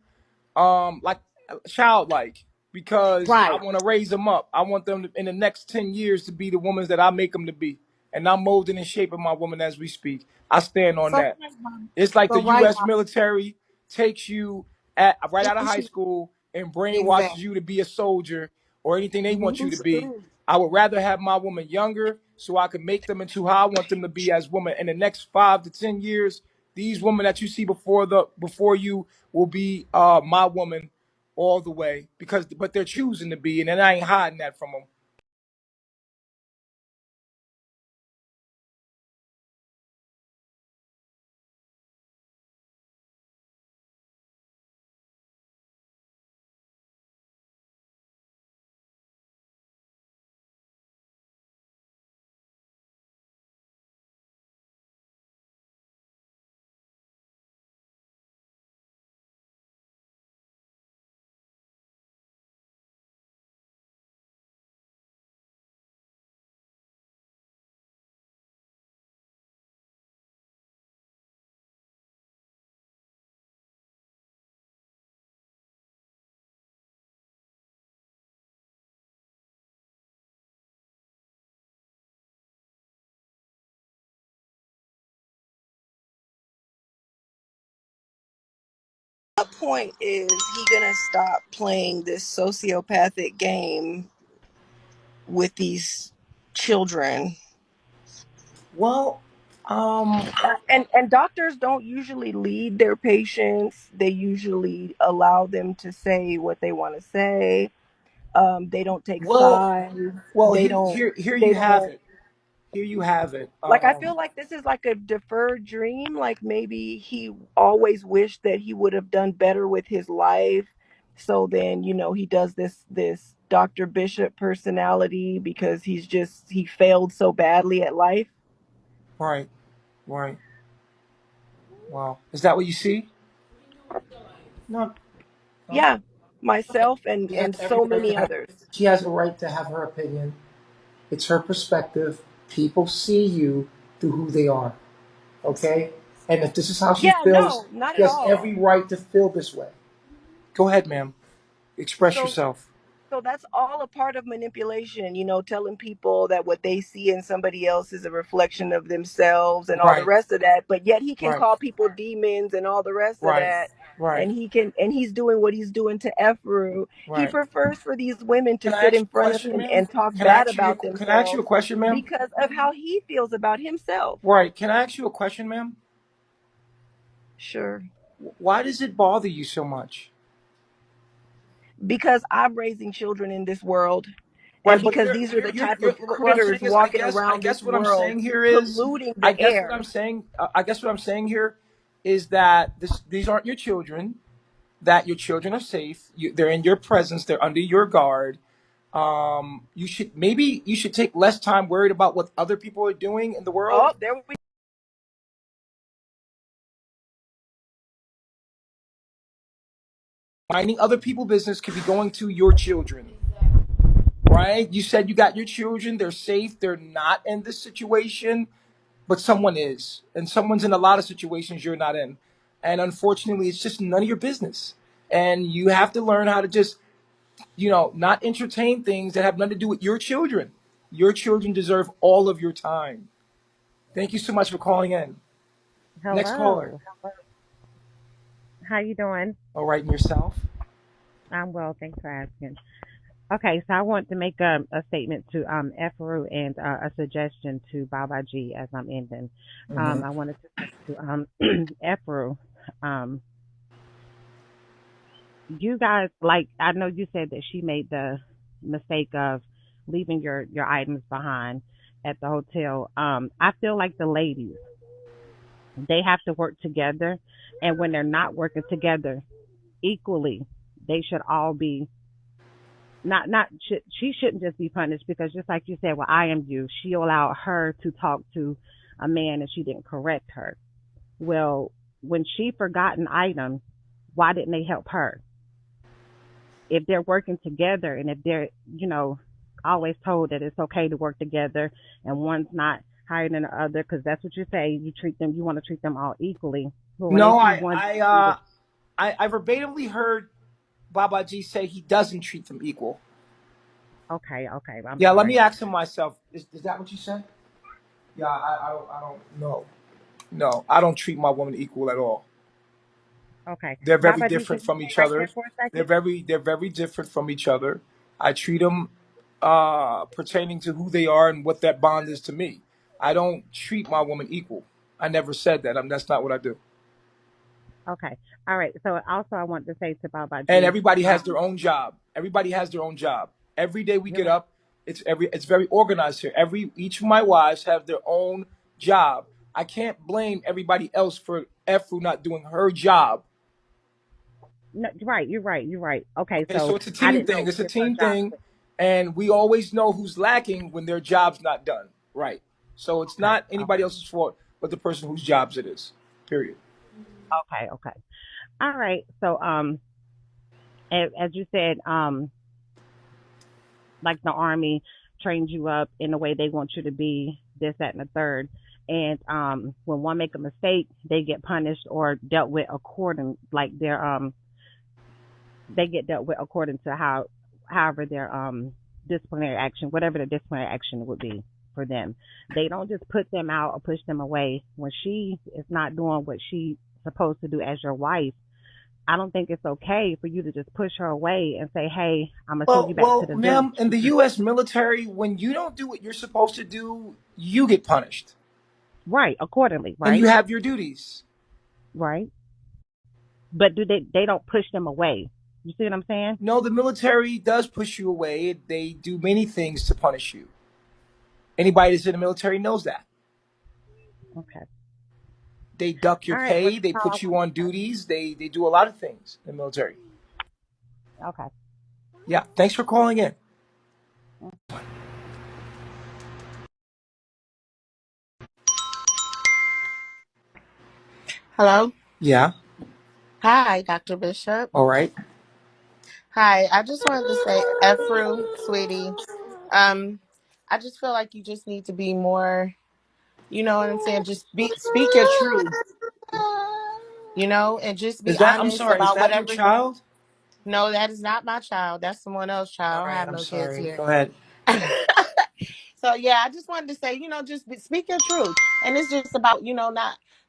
[SPEAKER 1] like childlike, because I
[SPEAKER 6] Right.
[SPEAKER 1] want to raise them up. I want them to, in the next 10 years to be the women that I make them to be. And I'm molding and shaping my woman as we speak. I stand on
[SPEAKER 6] So
[SPEAKER 1] that. It's like
[SPEAKER 6] so
[SPEAKER 1] the
[SPEAKER 6] right,
[SPEAKER 1] U.S. military takes you at right out of high school and brainwashes
[SPEAKER 6] exactly.
[SPEAKER 1] you to be a soldier or anything they want you to be.
[SPEAKER 6] Mhm.
[SPEAKER 1] I would rather have my woman younger so I can make them into how I want them to be as women. In the next 5 to 10 years, these women that you see before you will be my woman all the way because but they're choosing to be, and then I ain't hiding that from them.
[SPEAKER 13] What point is he gonna stop playing this sociopathic game with these children?
[SPEAKER 1] Well, um,
[SPEAKER 13] And doctors don't usually lead their patients. They usually allow them to say what they want to say. They don't take
[SPEAKER 1] well,
[SPEAKER 13] sides.
[SPEAKER 1] well.
[SPEAKER 13] They
[SPEAKER 1] Here,
[SPEAKER 13] don't.
[SPEAKER 1] here, here
[SPEAKER 13] They
[SPEAKER 1] you have
[SPEAKER 13] don't.
[SPEAKER 1] it. Here you have it.
[SPEAKER 13] Like, I feel like this is like a deferred dream. Like, maybe he always wished that he would have done better with his life. So then, he does this Dr. Bishop personality because he failed so badly at life.
[SPEAKER 1] Right, right. Wow. Is that what you see? No, no.
[SPEAKER 13] Yeah, myself and
[SPEAKER 1] She has
[SPEAKER 13] and
[SPEAKER 1] every
[SPEAKER 13] so
[SPEAKER 1] right to
[SPEAKER 13] many
[SPEAKER 1] have.
[SPEAKER 13] others.
[SPEAKER 1] She has a right to have her opinion. It's her perspective. People see you through who they are. Okay. And if this is how she
[SPEAKER 13] Yeah,
[SPEAKER 1] feels,
[SPEAKER 13] no, not
[SPEAKER 1] she
[SPEAKER 13] at
[SPEAKER 1] has
[SPEAKER 13] all.
[SPEAKER 1] every right to feel this way. Go ahead, ma'am. Express
[SPEAKER 13] So
[SPEAKER 1] yourself.
[SPEAKER 13] so that's all a part of manipulation, telling people that what they see in somebody else is a reflection of themselves and all the
[SPEAKER 1] Right,
[SPEAKER 13] rest of that. But yet he can
[SPEAKER 1] right,
[SPEAKER 13] call people demons and all the rest of
[SPEAKER 1] right,
[SPEAKER 13] that.
[SPEAKER 1] right,
[SPEAKER 13] And he's doing what he's doing to Efru. He
[SPEAKER 1] right.
[SPEAKER 13] prefers for these women to
[SPEAKER 1] Can I
[SPEAKER 13] sit
[SPEAKER 1] ask you
[SPEAKER 13] in
[SPEAKER 1] a
[SPEAKER 13] front of
[SPEAKER 1] question,
[SPEAKER 13] him
[SPEAKER 1] ma'am?
[SPEAKER 13] and talk
[SPEAKER 1] Can I
[SPEAKER 13] bad
[SPEAKER 1] ask you?
[SPEAKER 13] about
[SPEAKER 1] Can I ask you a
[SPEAKER 13] themselves
[SPEAKER 1] question, ma'am?
[SPEAKER 13] because of how he feels about himself.
[SPEAKER 1] Right. Can I ask you a question, ma'am?
[SPEAKER 13] Sure.
[SPEAKER 1] Why does it bother you so much?
[SPEAKER 13] Because I'm raising children in this world,
[SPEAKER 1] Right,
[SPEAKER 13] and
[SPEAKER 1] but
[SPEAKER 13] because these are the type
[SPEAKER 1] you're
[SPEAKER 13] of
[SPEAKER 1] what I'm
[SPEAKER 13] critters
[SPEAKER 1] saying is, I
[SPEAKER 13] walking
[SPEAKER 1] guess, I
[SPEAKER 13] around this
[SPEAKER 1] guess what I'm
[SPEAKER 13] world
[SPEAKER 1] saying here is,
[SPEAKER 13] polluting
[SPEAKER 1] I
[SPEAKER 13] the
[SPEAKER 1] guess what I'm
[SPEAKER 13] air.
[SPEAKER 1] saying, I guess what I'm saying here is that these aren't your children. That your children are safe. They're in your presence. They're under your guard. You should take less time worried about what other people are doing in the world.
[SPEAKER 13] Oh, there we
[SPEAKER 1] Minding other people's business could be going to your children, right? You said you got your children. They're safe. They're not in this situation, but someone is, and someone's in a lot of situations you're not in, and unfortunately, it's just none of your business. And you have to learn how to just, not entertain things that have nothing to do with your children. Your children deserve all of your time. Thank you so much for calling in. Next caller.
[SPEAKER 17] Hello. How you doing?
[SPEAKER 1] All right, and yourself?
[SPEAKER 17] I'm well, thanks for asking. Okay, so I want to make a statement to Efuru and a suggestion to Baba G as I'm ending.
[SPEAKER 1] Hmm.
[SPEAKER 17] I wanted to say to Efuru, um, you guys like I know you said that she made the mistake of leaving your items behind at the hotel. I feel like the ladies, they have to work together, and when they're not working together equally, they should all be she shouldn't just be punished because just like you said, well, I am you. She allowed her to talk to a man and she didn't correct her. Well, when she forgot an item, why didn't they help her? If they're working together and if they're, always told that it's okay to work together and one's not higher than the other because that's what you say. You want to treat them all equally. But when they
[SPEAKER 1] No,
[SPEAKER 17] see one doing the
[SPEAKER 1] I verbatimly heard Baba Ji say he doesn't treat them equal.
[SPEAKER 17] okay, okay, I'm
[SPEAKER 1] Yeah, let me
[SPEAKER 17] sorry.
[SPEAKER 1] ask him myself. Is that what you said? Yeah, I don't know. No, I don't treat my woman equal at all.
[SPEAKER 17] Okay,
[SPEAKER 1] They're very
[SPEAKER 17] Baba G, can
[SPEAKER 1] different
[SPEAKER 17] you
[SPEAKER 1] from
[SPEAKER 17] stay
[SPEAKER 1] each
[SPEAKER 17] right there
[SPEAKER 1] other.
[SPEAKER 17] for a
[SPEAKER 1] They're
[SPEAKER 17] second?
[SPEAKER 1] very different from each other. I treat them pertaining to who they are and what that bond is to me. I don't treat my woman equal. I never said that. That's not what I do.
[SPEAKER 17] Okay. All right. So also I want to say to Baba
[SPEAKER 1] And
[SPEAKER 17] G,
[SPEAKER 1] everybody has their own job. Everybody has their own job. Every day we
[SPEAKER 17] you're
[SPEAKER 1] get
[SPEAKER 17] right.
[SPEAKER 1] up, it's very organized here. Each of my wives have their own job. I can't blame everybody else for Efru not doing her job.
[SPEAKER 17] No, you're right. You're right. You're right. Okay.
[SPEAKER 1] Okay, so
[SPEAKER 17] So
[SPEAKER 1] it's a
[SPEAKER 17] I
[SPEAKER 1] team
[SPEAKER 17] didn't
[SPEAKER 1] thing.
[SPEAKER 17] know
[SPEAKER 1] It's a
[SPEAKER 17] if her
[SPEAKER 1] team
[SPEAKER 17] job
[SPEAKER 1] thing,
[SPEAKER 17] was
[SPEAKER 1] and we always know who's lacking when their job's not done. Right. So it's
[SPEAKER 17] okay.
[SPEAKER 1] not anybody else's fault but the person whose jobs it is. Period.
[SPEAKER 17] Okay. Okay. All right. So as you said, like the army trains you up in the way they want you to be, this, that, and the third. And when one make a mistake, they get punished or dealt with according, like they get dealt with according to however their disciplinary action, whatever the disciplinary action would be for them. They don't just put them out or push them away when she is not doing what she's supposed to do as your wife. I don't think it's okay for you to just push her away and say, "Hey, I'm gonna send
[SPEAKER 1] Well,
[SPEAKER 17] you back to
[SPEAKER 1] well,
[SPEAKER 17] the
[SPEAKER 1] ma'am,
[SPEAKER 17] village,"
[SPEAKER 1] in the
[SPEAKER 17] because
[SPEAKER 1] U.S. military, when you don't do what you're supposed to do, you get punished,
[SPEAKER 17] right, accordingly,
[SPEAKER 1] and you
[SPEAKER 17] right,
[SPEAKER 1] have your duties.
[SPEAKER 17] right. But do they don't push them away? You see what I'm saying?
[SPEAKER 1] No, the military does push you away. They do many things to punish you. Anybody that's in the military knows that.
[SPEAKER 17] Okay.
[SPEAKER 1] They duck your
[SPEAKER 17] All right. Well,
[SPEAKER 1] pay.
[SPEAKER 17] that's
[SPEAKER 1] They
[SPEAKER 17] all I
[SPEAKER 1] put you
[SPEAKER 17] want
[SPEAKER 1] on duties. They do a lot of things in the military.
[SPEAKER 17] to know. Okay.
[SPEAKER 1] Yeah. Thanks for calling in.
[SPEAKER 13] Hello.
[SPEAKER 1] Yeah.
[SPEAKER 13] Hi, Dr. Bishop.
[SPEAKER 1] All right.
[SPEAKER 13] Hi. I just wanted to say, Efru, sweetie. Um, I just feel like you just need to be more. You know what I'm saying? Just speak your truth. You know, and just be
[SPEAKER 1] Is that? I'm
[SPEAKER 13] honest
[SPEAKER 1] sorry. Is
[SPEAKER 13] about
[SPEAKER 1] that your
[SPEAKER 13] whatever.
[SPEAKER 1] child?
[SPEAKER 13] No, that is not my child. That's someone else's
[SPEAKER 1] All
[SPEAKER 13] child. I don't
[SPEAKER 1] right.
[SPEAKER 13] have
[SPEAKER 1] I'm
[SPEAKER 13] no kids
[SPEAKER 1] sorry.
[SPEAKER 13] here.
[SPEAKER 1] Go ahead.
[SPEAKER 13] So yeah, I just wanted to say, just speak your truth, and it's just about,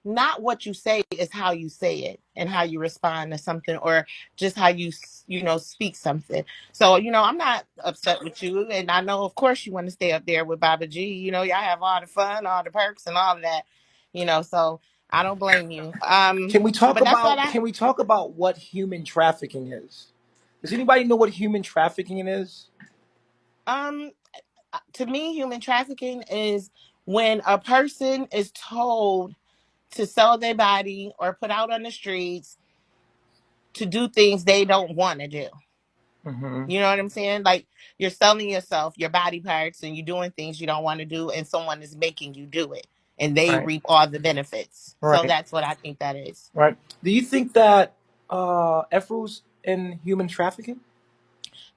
[SPEAKER 13] not what you say, is how you say it and how you respond to something, or just how you speak something. So I'm not upset with you, and I know, of course, you want to stay up there with Baba G. Y'all have all the fun, all the perks, and all of that. So I don't blame you.
[SPEAKER 1] Can we talk
[SPEAKER 13] But that's what
[SPEAKER 1] about?
[SPEAKER 13] I
[SPEAKER 1] Can we talk about what human trafficking is? Does anybody know what human trafficking is?
[SPEAKER 13] um to me, human trafficking is when a person is told to sell their body or put out on the streets to do things they don't want to do.
[SPEAKER 1] Mm-hmm.
[SPEAKER 13] You know what I'm saying? Like, you're selling yourself, your body parts, and you're doing things you don't want to do, and someone is making you do it, and they
[SPEAKER 1] Right.
[SPEAKER 13] reap all the benefits. So
[SPEAKER 1] Right.
[SPEAKER 13] that's what I think that is.
[SPEAKER 1] Right. Do you think that Efru's in human trafficking?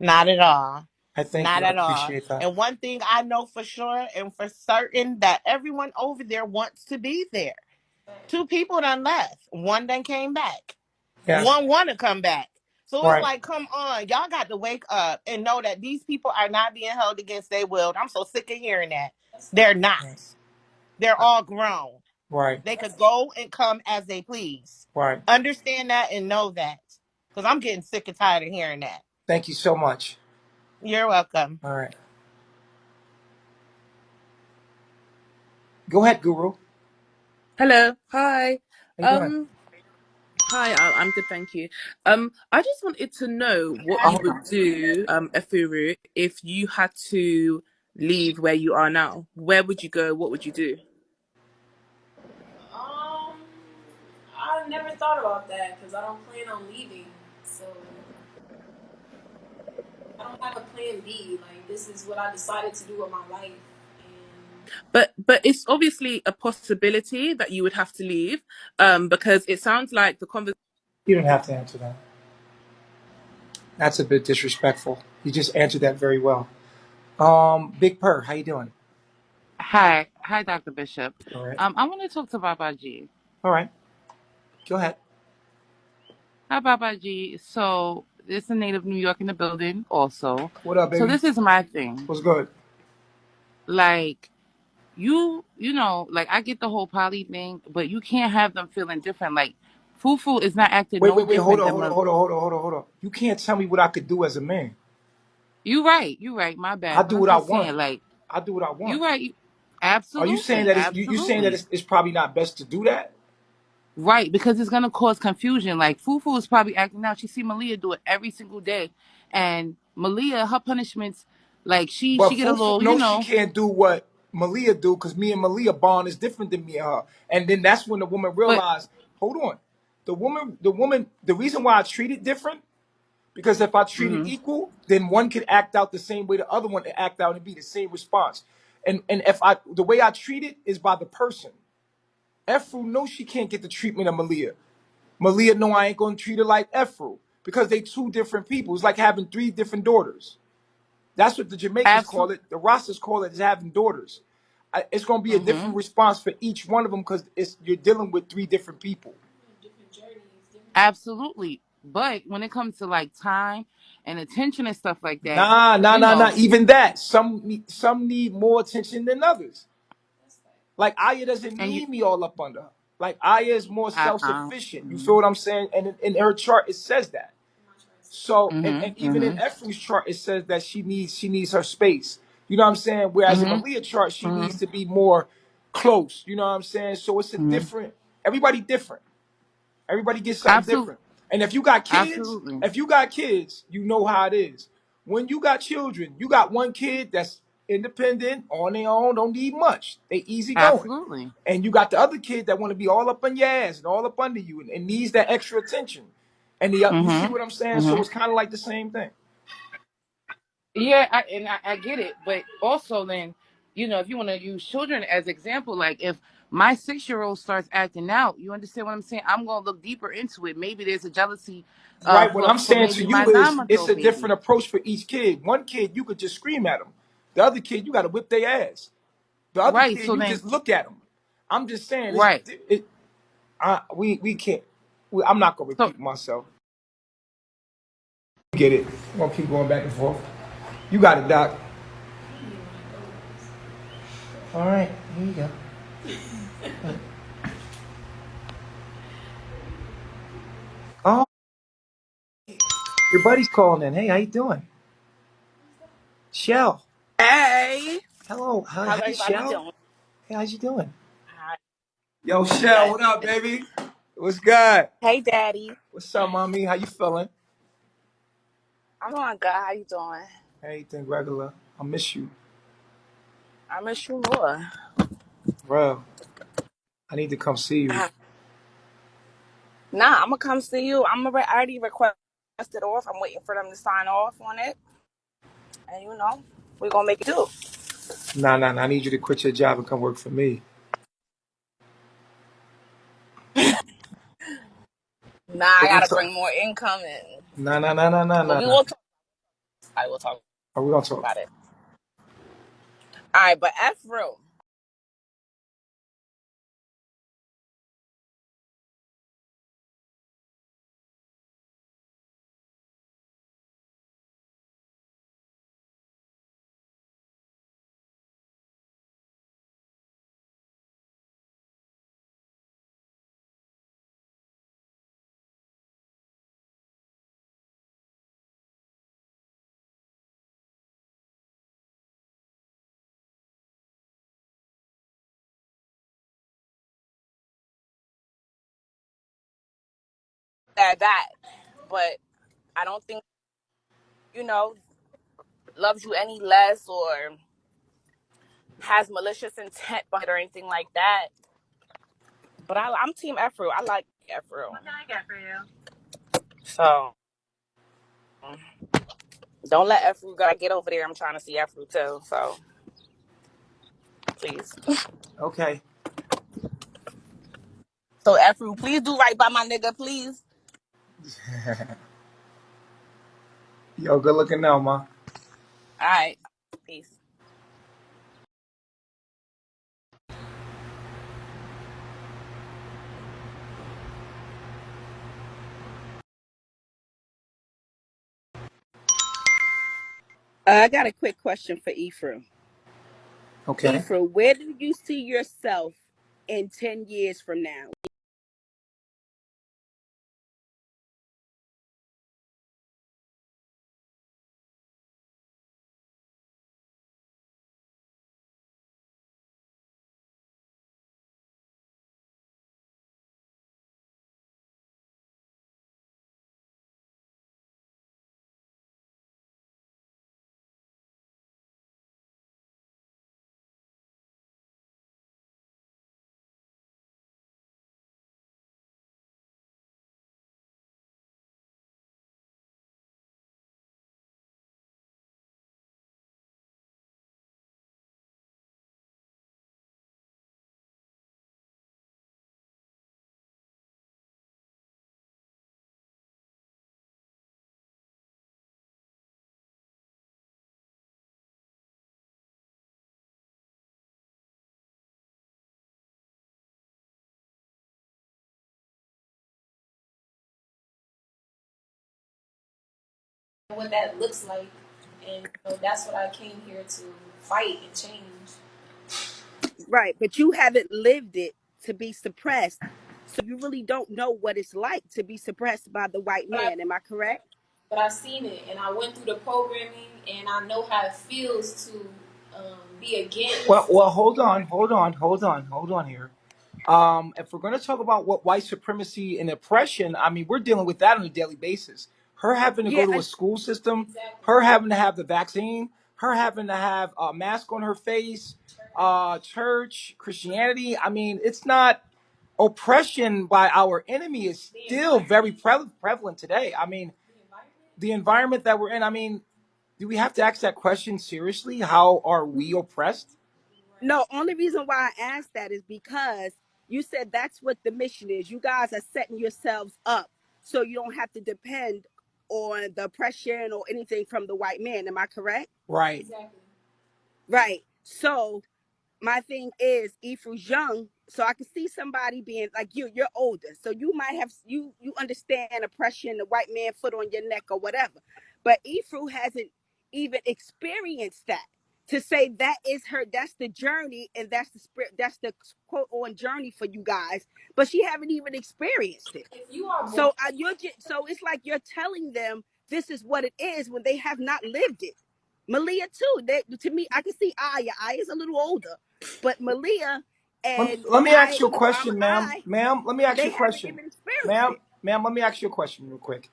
[SPEAKER 13] Not at all.
[SPEAKER 1] I thank
[SPEAKER 13] Not
[SPEAKER 1] you. I
[SPEAKER 13] at all.
[SPEAKER 1] appreciate that.
[SPEAKER 13] And one thing I know for sure and for certain, that everyone over there wants to be there. Two people done left. One done came back.
[SPEAKER 1] Yeah.
[SPEAKER 13] One want to come back. So it's
[SPEAKER 1] Right.
[SPEAKER 13] like, come on, y'all got to wake up and know that these people are not being held against their will. I'm so sick of hearing that. They're not.
[SPEAKER 1] Right.
[SPEAKER 13] They're all grown.
[SPEAKER 1] Right.
[SPEAKER 13] They could go and come as they please.
[SPEAKER 1] Right.
[SPEAKER 13] Understand that and know that. Because I'm getting sick and tired of hearing that.
[SPEAKER 1] Thank you so much.
[SPEAKER 13] You're welcome.
[SPEAKER 1] All right. Go ahead, Guru. How
[SPEAKER 18] Hello. Hi.
[SPEAKER 1] you doing?
[SPEAKER 18] Hi, I'm good, thank you. I just wanted to know what you
[SPEAKER 1] Oh,
[SPEAKER 18] would do, Efuru, if you had to leave where you are now. Where would you go? What would you do?
[SPEAKER 2] I never thought about that because I don't plan on leaving. So I don't have a plan B. Like, this is what I decided to do with my life. And
[SPEAKER 18] But it's obviously a possibility that you would have to leave, because it sounds like the conversation.
[SPEAKER 1] you don't have to answer that. That's a bit disrespectful. You just answered that very well. Big Purr, how you doing?
[SPEAKER 19] Hi, Dr. Bishop.
[SPEAKER 1] All right.
[SPEAKER 19] I want to talk to Baba G.
[SPEAKER 1] All right. Go ahead.
[SPEAKER 19] Hi, Baba G. So, it's a native New York in the building, also.
[SPEAKER 1] What up,
[SPEAKER 19] So,
[SPEAKER 1] baby?
[SPEAKER 19] this is my thing.
[SPEAKER 1] What's good?
[SPEAKER 19] Like, like I get the whole poly thing, but you can't have them feeling different. Like, Fufu is not acting
[SPEAKER 1] Wait,
[SPEAKER 19] no
[SPEAKER 1] wait, wait. Hold
[SPEAKER 19] different
[SPEAKER 1] on,
[SPEAKER 19] than
[SPEAKER 1] hold on, hold on, hold on, hold on, hold on. You can't tell me what I could do as a man.
[SPEAKER 19] You right, my
[SPEAKER 1] I
[SPEAKER 19] bad. But
[SPEAKER 1] do
[SPEAKER 19] I'm
[SPEAKER 1] what I
[SPEAKER 19] just
[SPEAKER 1] want.
[SPEAKER 19] saying, like,
[SPEAKER 1] I do what I
[SPEAKER 19] you
[SPEAKER 1] want.
[SPEAKER 19] right.
[SPEAKER 1] Are you saying
[SPEAKER 19] Absolutely,
[SPEAKER 1] that you saying that
[SPEAKER 19] absolutely.
[SPEAKER 1] it's probably not best to do that?
[SPEAKER 19] Right, because it's gonna cause confusion. Like Fufu is probably acting out. She see Malia do it every single day, and Malia, her punishments, like
[SPEAKER 1] But
[SPEAKER 19] she get a
[SPEAKER 1] Fufu,
[SPEAKER 19] little,
[SPEAKER 1] no, she can't do what Malia do because me and Malia bond is different than me and her. And then that's when the woman
[SPEAKER 19] but
[SPEAKER 1] realized, hold on, the reason why I treat it different, because if I treat it
[SPEAKER 19] hmm
[SPEAKER 1] equal, then one could act out the same way the other one to act out and be the same response. And if the way I treat it is by the person. Efru knows she can't get the treatment of Malia. Malia know I ain't gonna treat her like Efru because they two different people. It's like having three different daughters. That's what the Jamaicans call
[SPEAKER 19] absolutely,
[SPEAKER 1] it. The Rastas call it is having daughters. It's gonna be a
[SPEAKER 19] hmm
[SPEAKER 1] different response for each one of them because you're dealing with three different people.
[SPEAKER 2] different journeys, different.
[SPEAKER 19] absolutely. But when it comes to like time and attention and stuff like that,
[SPEAKER 1] Nah, nah,
[SPEAKER 19] you
[SPEAKER 1] nah, nah.
[SPEAKER 19] know,
[SPEAKER 1] Even that, some need more attention than others.
[SPEAKER 2] That's like,
[SPEAKER 1] Like Aya doesn't
[SPEAKER 19] and you
[SPEAKER 1] need me all up under her. Like Aya is more self-sufficient. You feel what I'm saying? And in her chart, it says that. So and even in Ephraim's chart, it says that she needs her space. You know what I'm saying? Whereas in Malia's chart, she needs to be more close. You know what I'm saying? So it's a different. Everybody different. Everybody gets something
[SPEAKER 19] Absolutely.
[SPEAKER 1] different. And
[SPEAKER 19] Absolutely.
[SPEAKER 1] if you got kids, you know how it is. When you got children, you got one kid that's independent, on their own, don't need much. They easy going.
[SPEAKER 19] Absolutely.
[SPEAKER 1] And you got the other kid that want to be all up on your ass and all up under you and needs that extra attention. And you see what I'm saying? So it's kind of like the same thing.
[SPEAKER 19] Yeah, I get it, but also then, if you want to use children as example, like if my 6-year-old starts acting out, you understand what I'm saying? I'm gonna look deeper into it. Maybe there's a jealousy,
[SPEAKER 1] Right. What
[SPEAKER 19] for
[SPEAKER 1] I'm
[SPEAKER 19] for
[SPEAKER 1] saying to
[SPEAKER 19] maybe my
[SPEAKER 1] you is
[SPEAKER 19] nine-month
[SPEAKER 1] it's
[SPEAKER 19] old
[SPEAKER 1] a different
[SPEAKER 19] baby.
[SPEAKER 1] approach for each kid. One kid, you could just scream at them. The other kid, you got to whip their ass. The other
[SPEAKER 19] Right.
[SPEAKER 1] kid,
[SPEAKER 19] So
[SPEAKER 1] you
[SPEAKER 19] then,
[SPEAKER 1] just look at them. I'm just saying,
[SPEAKER 19] right.
[SPEAKER 1] we can't. I'm not gonna
[SPEAKER 19] So
[SPEAKER 1] repeat myself. Get it? I'm gonna keep going back and forth. You got it, Doc. All right, here you go. Oh, your buddy's calling in. Hey, how you doing? Shell.
[SPEAKER 20] Hey,
[SPEAKER 1] Hello.
[SPEAKER 20] how's
[SPEAKER 1] Hey,
[SPEAKER 20] everybody
[SPEAKER 1] Shell.
[SPEAKER 20] doing?
[SPEAKER 1] Hey, how's you doing?
[SPEAKER 20] Hi,
[SPEAKER 1] Yo, Shell, what up,
[SPEAKER 20] good.
[SPEAKER 1] baby? What's good?
[SPEAKER 20] Hey, Daddy.
[SPEAKER 1] What's up, mommy? How you feeling?
[SPEAKER 20] I'm doing good. How you doing?
[SPEAKER 1] Anything regular. I miss you,
[SPEAKER 20] I miss you more.
[SPEAKER 1] bro. I need to come see you.
[SPEAKER 20] Nah, I'm gonna come see you. I already requested off. I'm waiting for them to sign off on it, and we're gonna make it do.
[SPEAKER 1] Nah. I need you to quit your job and come work for me.
[SPEAKER 20] Nah, I
[SPEAKER 1] What we
[SPEAKER 20] gotta
[SPEAKER 1] talk?
[SPEAKER 20] bring more income in, but we
[SPEAKER 1] Nah.
[SPEAKER 20] will talk. I will talk
[SPEAKER 1] Are we gonna talk?
[SPEAKER 20] about it. All right, but Efru, that, but I don't think loves you any less or has malicious intent behind it or anything like that. But I'm Team Efru. I like Efru. What can I get for you? So don't let Efru go. I get over there. I'm trying to see Efru too. So please.
[SPEAKER 1] Okay.
[SPEAKER 20] So Efru, please do right by my nigga, please.
[SPEAKER 1] Yo, good looking now, ma.
[SPEAKER 20] All right. Peace.
[SPEAKER 7] I got a quick question for Efru.
[SPEAKER 1] Okay.
[SPEAKER 7] Efru, where do you see yourself in 10 years from now?
[SPEAKER 2] What that looks like, and that's what I came here to fight and change.
[SPEAKER 7] Right, but you haven't lived it
[SPEAKER 3] to be suppressed. So you really don't know what it's like to be suppressed by the white
[SPEAKER 2] But I,
[SPEAKER 3] man. Am I correct?
[SPEAKER 2] but I've seen it, and I went through the programming, and I know how it feels to be
[SPEAKER 1] Well,
[SPEAKER 2] against.
[SPEAKER 1] well, hold on here. If we're going to talk about what white supremacy and oppression, I mean, we're dealing with that on a daily basis. Her having to
[SPEAKER 3] Yeah,
[SPEAKER 1] go to a school system,
[SPEAKER 2] Exactly.
[SPEAKER 1] her having to have the vaccine, her having to have a mask on her face, church, Christianity. I mean, it's not oppression by our enemy is
[SPEAKER 2] The
[SPEAKER 1] still
[SPEAKER 2] environment.
[SPEAKER 1] very prevalent today. I mean,
[SPEAKER 2] The environment.
[SPEAKER 1] the environment that we're in. I mean, do we have to ask that question seriously? How are we oppressed?
[SPEAKER 2] Right.
[SPEAKER 3] no, only reason why I asked that is because you said that's what the mission is. You guys are setting yourselves up so you don't have to depend on the oppression or anything from the white man. Am I correct?
[SPEAKER 1] Right.
[SPEAKER 2] Exactly.
[SPEAKER 3] Right. So my thing is Ephraim's young, so I can see somebody being like you're older, so you might have you understand oppression, the white man foot on your neck or whatever, but Ephraim hasn't even experienced that to say that is her, that's the journey, and that's the spirit, that's the quote on journey for you guys, but she haven't even experienced it.
[SPEAKER 2] If you are born,
[SPEAKER 3] So so it's like you're telling them this is what it is when they have not lived it. Malia too. To me, I can see Aya. Aya's a little older, but Malia and
[SPEAKER 1] Let me ask
[SPEAKER 3] I,
[SPEAKER 1] you a question, ma'am.
[SPEAKER 3] I,
[SPEAKER 1] Ma'am, let me ask
[SPEAKER 3] they
[SPEAKER 1] you a
[SPEAKER 3] haven't
[SPEAKER 1] question.
[SPEAKER 3] even experienced
[SPEAKER 1] Ma'am,
[SPEAKER 3] it.
[SPEAKER 1] ma'am, let me ask you a question real quick.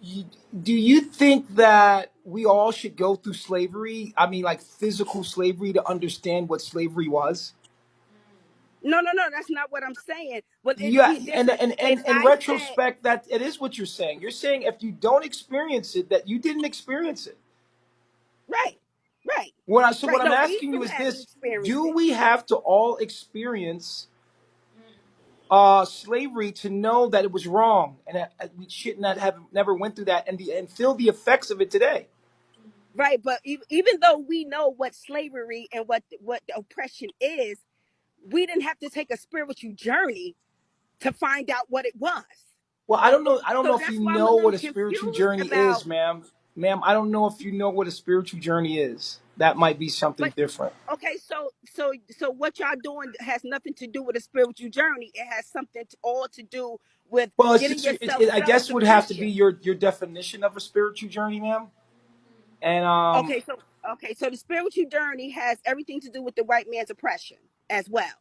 [SPEAKER 1] You, do you think that we all should go through slavery? I mean, like physical slavery to understand what slavery was?
[SPEAKER 3] No, no, no. That's not what I'm saying. Well,
[SPEAKER 1] Yeah,
[SPEAKER 3] there's
[SPEAKER 1] and
[SPEAKER 3] a,
[SPEAKER 1] and
[SPEAKER 3] and
[SPEAKER 1] and in
[SPEAKER 3] I said
[SPEAKER 1] retrospect, that it is what you're saying. You're saying if you don't experience it, that you didn't experience it.
[SPEAKER 3] right, right,
[SPEAKER 1] What
[SPEAKER 3] right.
[SPEAKER 1] I'm
[SPEAKER 3] No,
[SPEAKER 1] asking you
[SPEAKER 3] Ephraim
[SPEAKER 1] is
[SPEAKER 3] hasn't
[SPEAKER 1] this:
[SPEAKER 3] experienced
[SPEAKER 1] do
[SPEAKER 3] it.
[SPEAKER 1] we have to all experience slavery to know that it was wrong and that we should not have never went through that and feel the effects of it today?
[SPEAKER 3] Right, but even though we know what slavery and what the oppression is, we didn't have to take a spiritual journey to find out what it was.
[SPEAKER 1] Well, I don't know. I don't
[SPEAKER 3] So
[SPEAKER 1] know if you
[SPEAKER 3] that's why I'm a
[SPEAKER 1] know what
[SPEAKER 3] little
[SPEAKER 1] a spiritual
[SPEAKER 3] confused
[SPEAKER 1] journey is,
[SPEAKER 3] about.
[SPEAKER 1] ma'am. Ma'am, I don't know if you know what a spiritual journey is. That might be something
[SPEAKER 3] But
[SPEAKER 1] different.
[SPEAKER 3] okay, so what y'all doing has nothing to do with a spiritual journey. It has something all to do with
[SPEAKER 1] Well, it's
[SPEAKER 3] getting
[SPEAKER 1] just,
[SPEAKER 3] yourself
[SPEAKER 1] I
[SPEAKER 3] self
[SPEAKER 1] guess it would have to be
[SPEAKER 3] sufficient.
[SPEAKER 1] your definition of a spiritual journey, ma'am. And
[SPEAKER 3] Okay, so the spiritual journey has everything to do with the white man's oppression as well.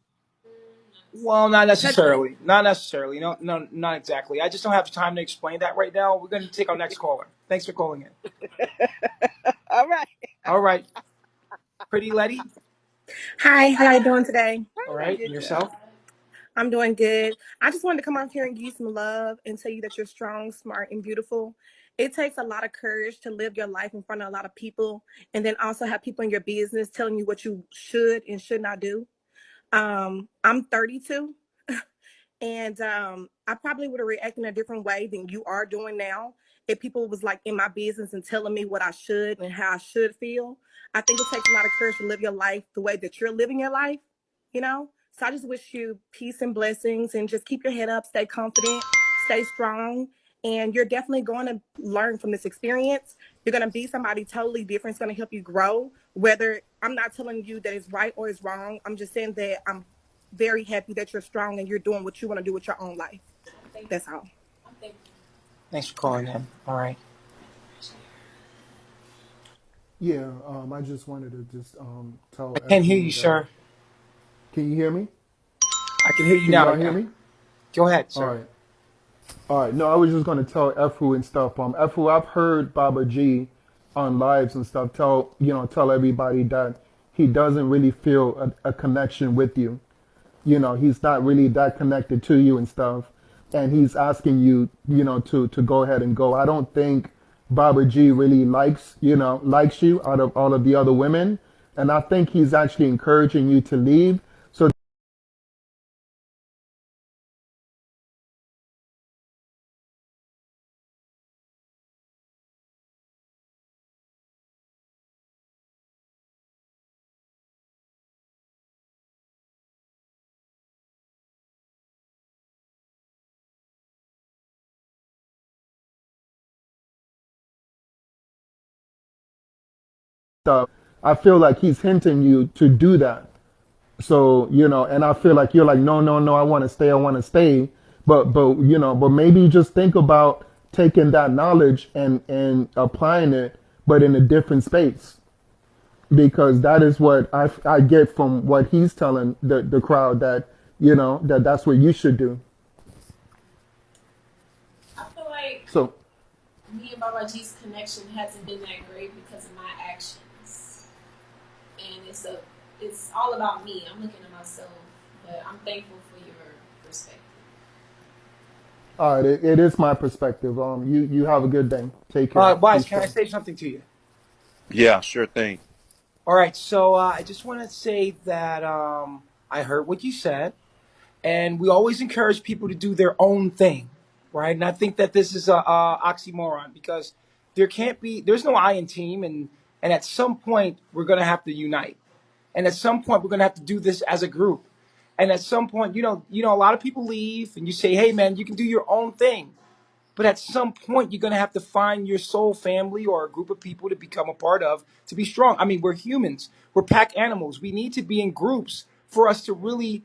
[SPEAKER 1] well, not
[SPEAKER 3] Cause
[SPEAKER 1] necessarily. Not necessarily. No, no, not exactly. I just don't have time to explain that right now. We're going to take our next caller. Thanks for calling in.
[SPEAKER 3] all right,
[SPEAKER 1] All right, pretty Letty.
[SPEAKER 21] Hi, how you doing today?
[SPEAKER 1] All
[SPEAKER 3] all right,
[SPEAKER 1] right, and
[SPEAKER 3] good job.
[SPEAKER 1] yourself?
[SPEAKER 21] I'm doing good. I just wanted to come out here and give you some love and tell you that you're strong, smart, and beautiful. It takes a lot of courage to live your life in front of a lot of people and then also have people in your business telling you what you should and should not do. I'm 32. And I probably would have reacted in a different way than you are doing now if people was like in my business and telling me what I should and how I should feel. I think it takes a lot of courage to live your life the way that you're living your life, you know? So I just wish you peace and blessings and just keep your head up, stay confident, stay strong. And you're definitely going to learn from this experience. You're going to be somebody totally different. It's going to help you grow. Whether I'm not telling you that it's right or it's wrong, I'm just saying that I'm very happy that you're strong and you're doing what you want to do with your own life.
[SPEAKER 2] Thank you.
[SPEAKER 21] That's all.
[SPEAKER 2] Thank you.
[SPEAKER 1] Thanks for
[SPEAKER 21] Okay.
[SPEAKER 1] calling in. All right.
[SPEAKER 22] Yeah, I just wanted to just
[SPEAKER 1] I
[SPEAKER 22] tell
[SPEAKER 1] can't hear you,
[SPEAKER 22] Efru that.
[SPEAKER 1] sir.
[SPEAKER 22] Can you hear me?
[SPEAKER 1] I can hear you
[SPEAKER 22] Can
[SPEAKER 1] now.
[SPEAKER 22] y'all hear
[SPEAKER 1] Yeah.
[SPEAKER 22] me?
[SPEAKER 1] Go ahead,
[SPEAKER 22] All
[SPEAKER 1] sir.
[SPEAKER 22] right. All right. No, I was just going to tell Efru and stuff. Efru, I've heard Baba G on lives and stuff tell everybody that he doesn't really feel a connection with you. He's not really that connected to you and stuff. And he's asking you, to go ahead and go. I don't think Baba G really likes you out of all of the other women. And I think he's actually encouraging you to leave. So I feel like he's hinting you to do that. So, and I feel like you're like, no, no, no, I want to stay. But maybe just think about taking that knowledge and applying it, but in a different space, because that is what I get from what he's telling the crowd, that, that's what you should do.
[SPEAKER 2] I feel like
[SPEAKER 22] So,
[SPEAKER 2] me and Baba G's connection hasn't been that great because of my actions, and it's all about me. I'm looking at myself, but I'm thankful for your perspective.
[SPEAKER 22] all right, it is my perspective. You have a good day. Take care.
[SPEAKER 4] Wise,
[SPEAKER 22] Peace,
[SPEAKER 4] can I
[SPEAKER 22] bro.
[SPEAKER 4] say something to you?
[SPEAKER 10] Yeah, sure thing.
[SPEAKER 4] All right, so I just want to say that I heard what you said, and we always encourage people to do their own thing, right? And I think that this is a oxymoron because there's no I in team, and at some point we're gonna have to unite, and at some point we're gonna have to do this as a group, and at some point, a lot of people leave, and you say, hey man, you can do your own thing. But at some point, you're going to have to find your soul family or a group of people to become a part of to be strong. I mean, we're humans, we're pack animals. We need to be in groups for us to really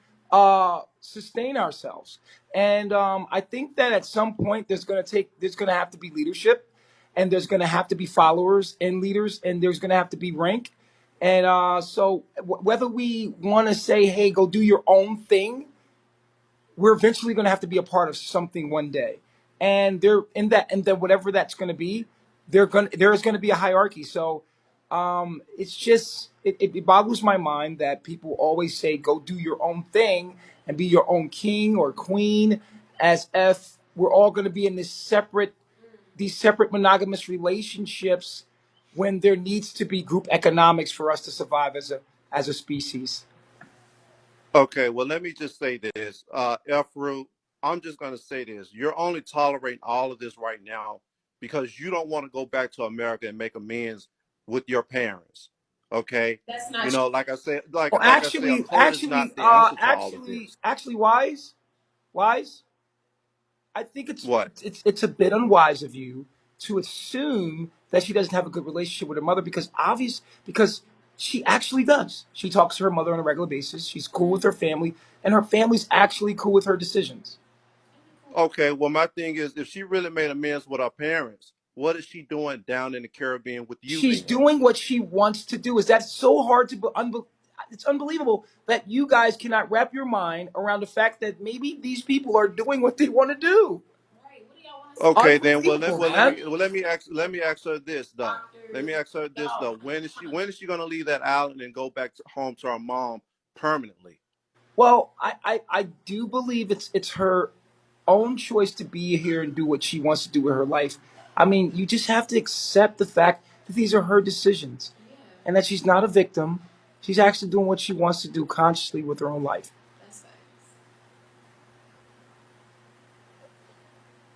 [SPEAKER 4] sustain ourselves. And I think that at some point, there's going to have to be leadership, and there's going to have to be followers and leaders, and there's going to have to be rank. And whether we want to say, hey, go do your own thing, we're eventually going to have to be a part of something one day, and there in that, and then whatever that's going to be, there is going to be a hierarchy. So it's just it boggles my mind that people always say go do your own thing and be your own king or queen, as if we're all going to be in these separate monogamous relationships, when there needs to be group economics for us to survive as a species.
[SPEAKER 10] Okay, well, let me just say this, Efru. I'm just gonna say this. You're only tolerating all of this right now because you don't want to go back to America and make amends with your parents. Okay,
[SPEAKER 2] That's not true.
[SPEAKER 10] like I said,
[SPEAKER 4] Well,
[SPEAKER 10] a court is not the answer to all of this.
[SPEAKER 4] actually, wise. I think
[SPEAKER 10] What?
[SPEAKER 4] it's a bit unwise of you to assume that she doesn't have a good relationship with her mother, because she actually does. She talks to her mother on a regular basis. She's cool with her family, and her family's actually cool with her decisions.
[SPEAKER 10] Okay, well, my thing is, if she really made amends with her parents, what is she doing down in the Caribbean with you
[SPEAKER 4] She's
[SPEAKER 10] then?
[SPEAKER 4] doing what she wants to do. Is that so hard to it's unbelievable that you guys cannot wrap your mind around the fact that maybe these people are doing what they want to do.
[SPEAKER 2] Right? What do y'all want to say?
[SPEAKER 10] Okay, then
[SPEAKER 4] Unbelievable, man.
[SPEAKER 10] let me ask her this though. Let
[SPEAKER 2] Doctors,
[SPEAKER 10] me ask her this
[SPEAKER 2] y'all.
[SPEAKER 10] though. When is she gonna leave that island and go back home to her mom permanently?
[SPEAKER 4] Well, I do believe it's her own choice to be here and do what she wants to do with her life. I mean, you just have to accept the fact that these are her decisions,
[SPEAKER 2] Yeah,
[SPEAKER 4] and that she's not a victim. She's actually doing what she wants to do consciously with her own life.
[SPEAKER 2] that's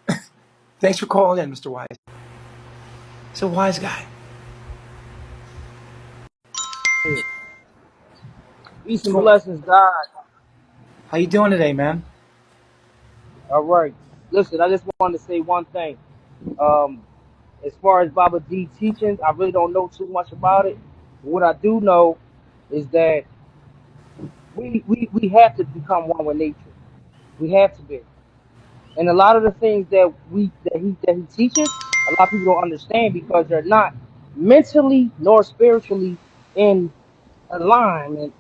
[SPEAKER 2] facts.
[SPEAKER 4] Thanks for calling in, Mr. Wise. He's a wise guy.
[SPEAKER 5] Peace
[SPEAKER 4] What's
[SPEAKER 5] and
[SPEAKER 4] going on?
[SPEAKER 5] blessings, God.
[SPEAKER 4] How you doing today, man?
[SPEAKER 5] All right. Listen, I just wanted to say one thing. Um, as far as Baba D teachings, I really don't know too much about it. But what I do know is that we have to become one with nature. We have to be. And a lot of the things that he teaches, a lot of people don't understand because they're not mentally nor spiritually in alignment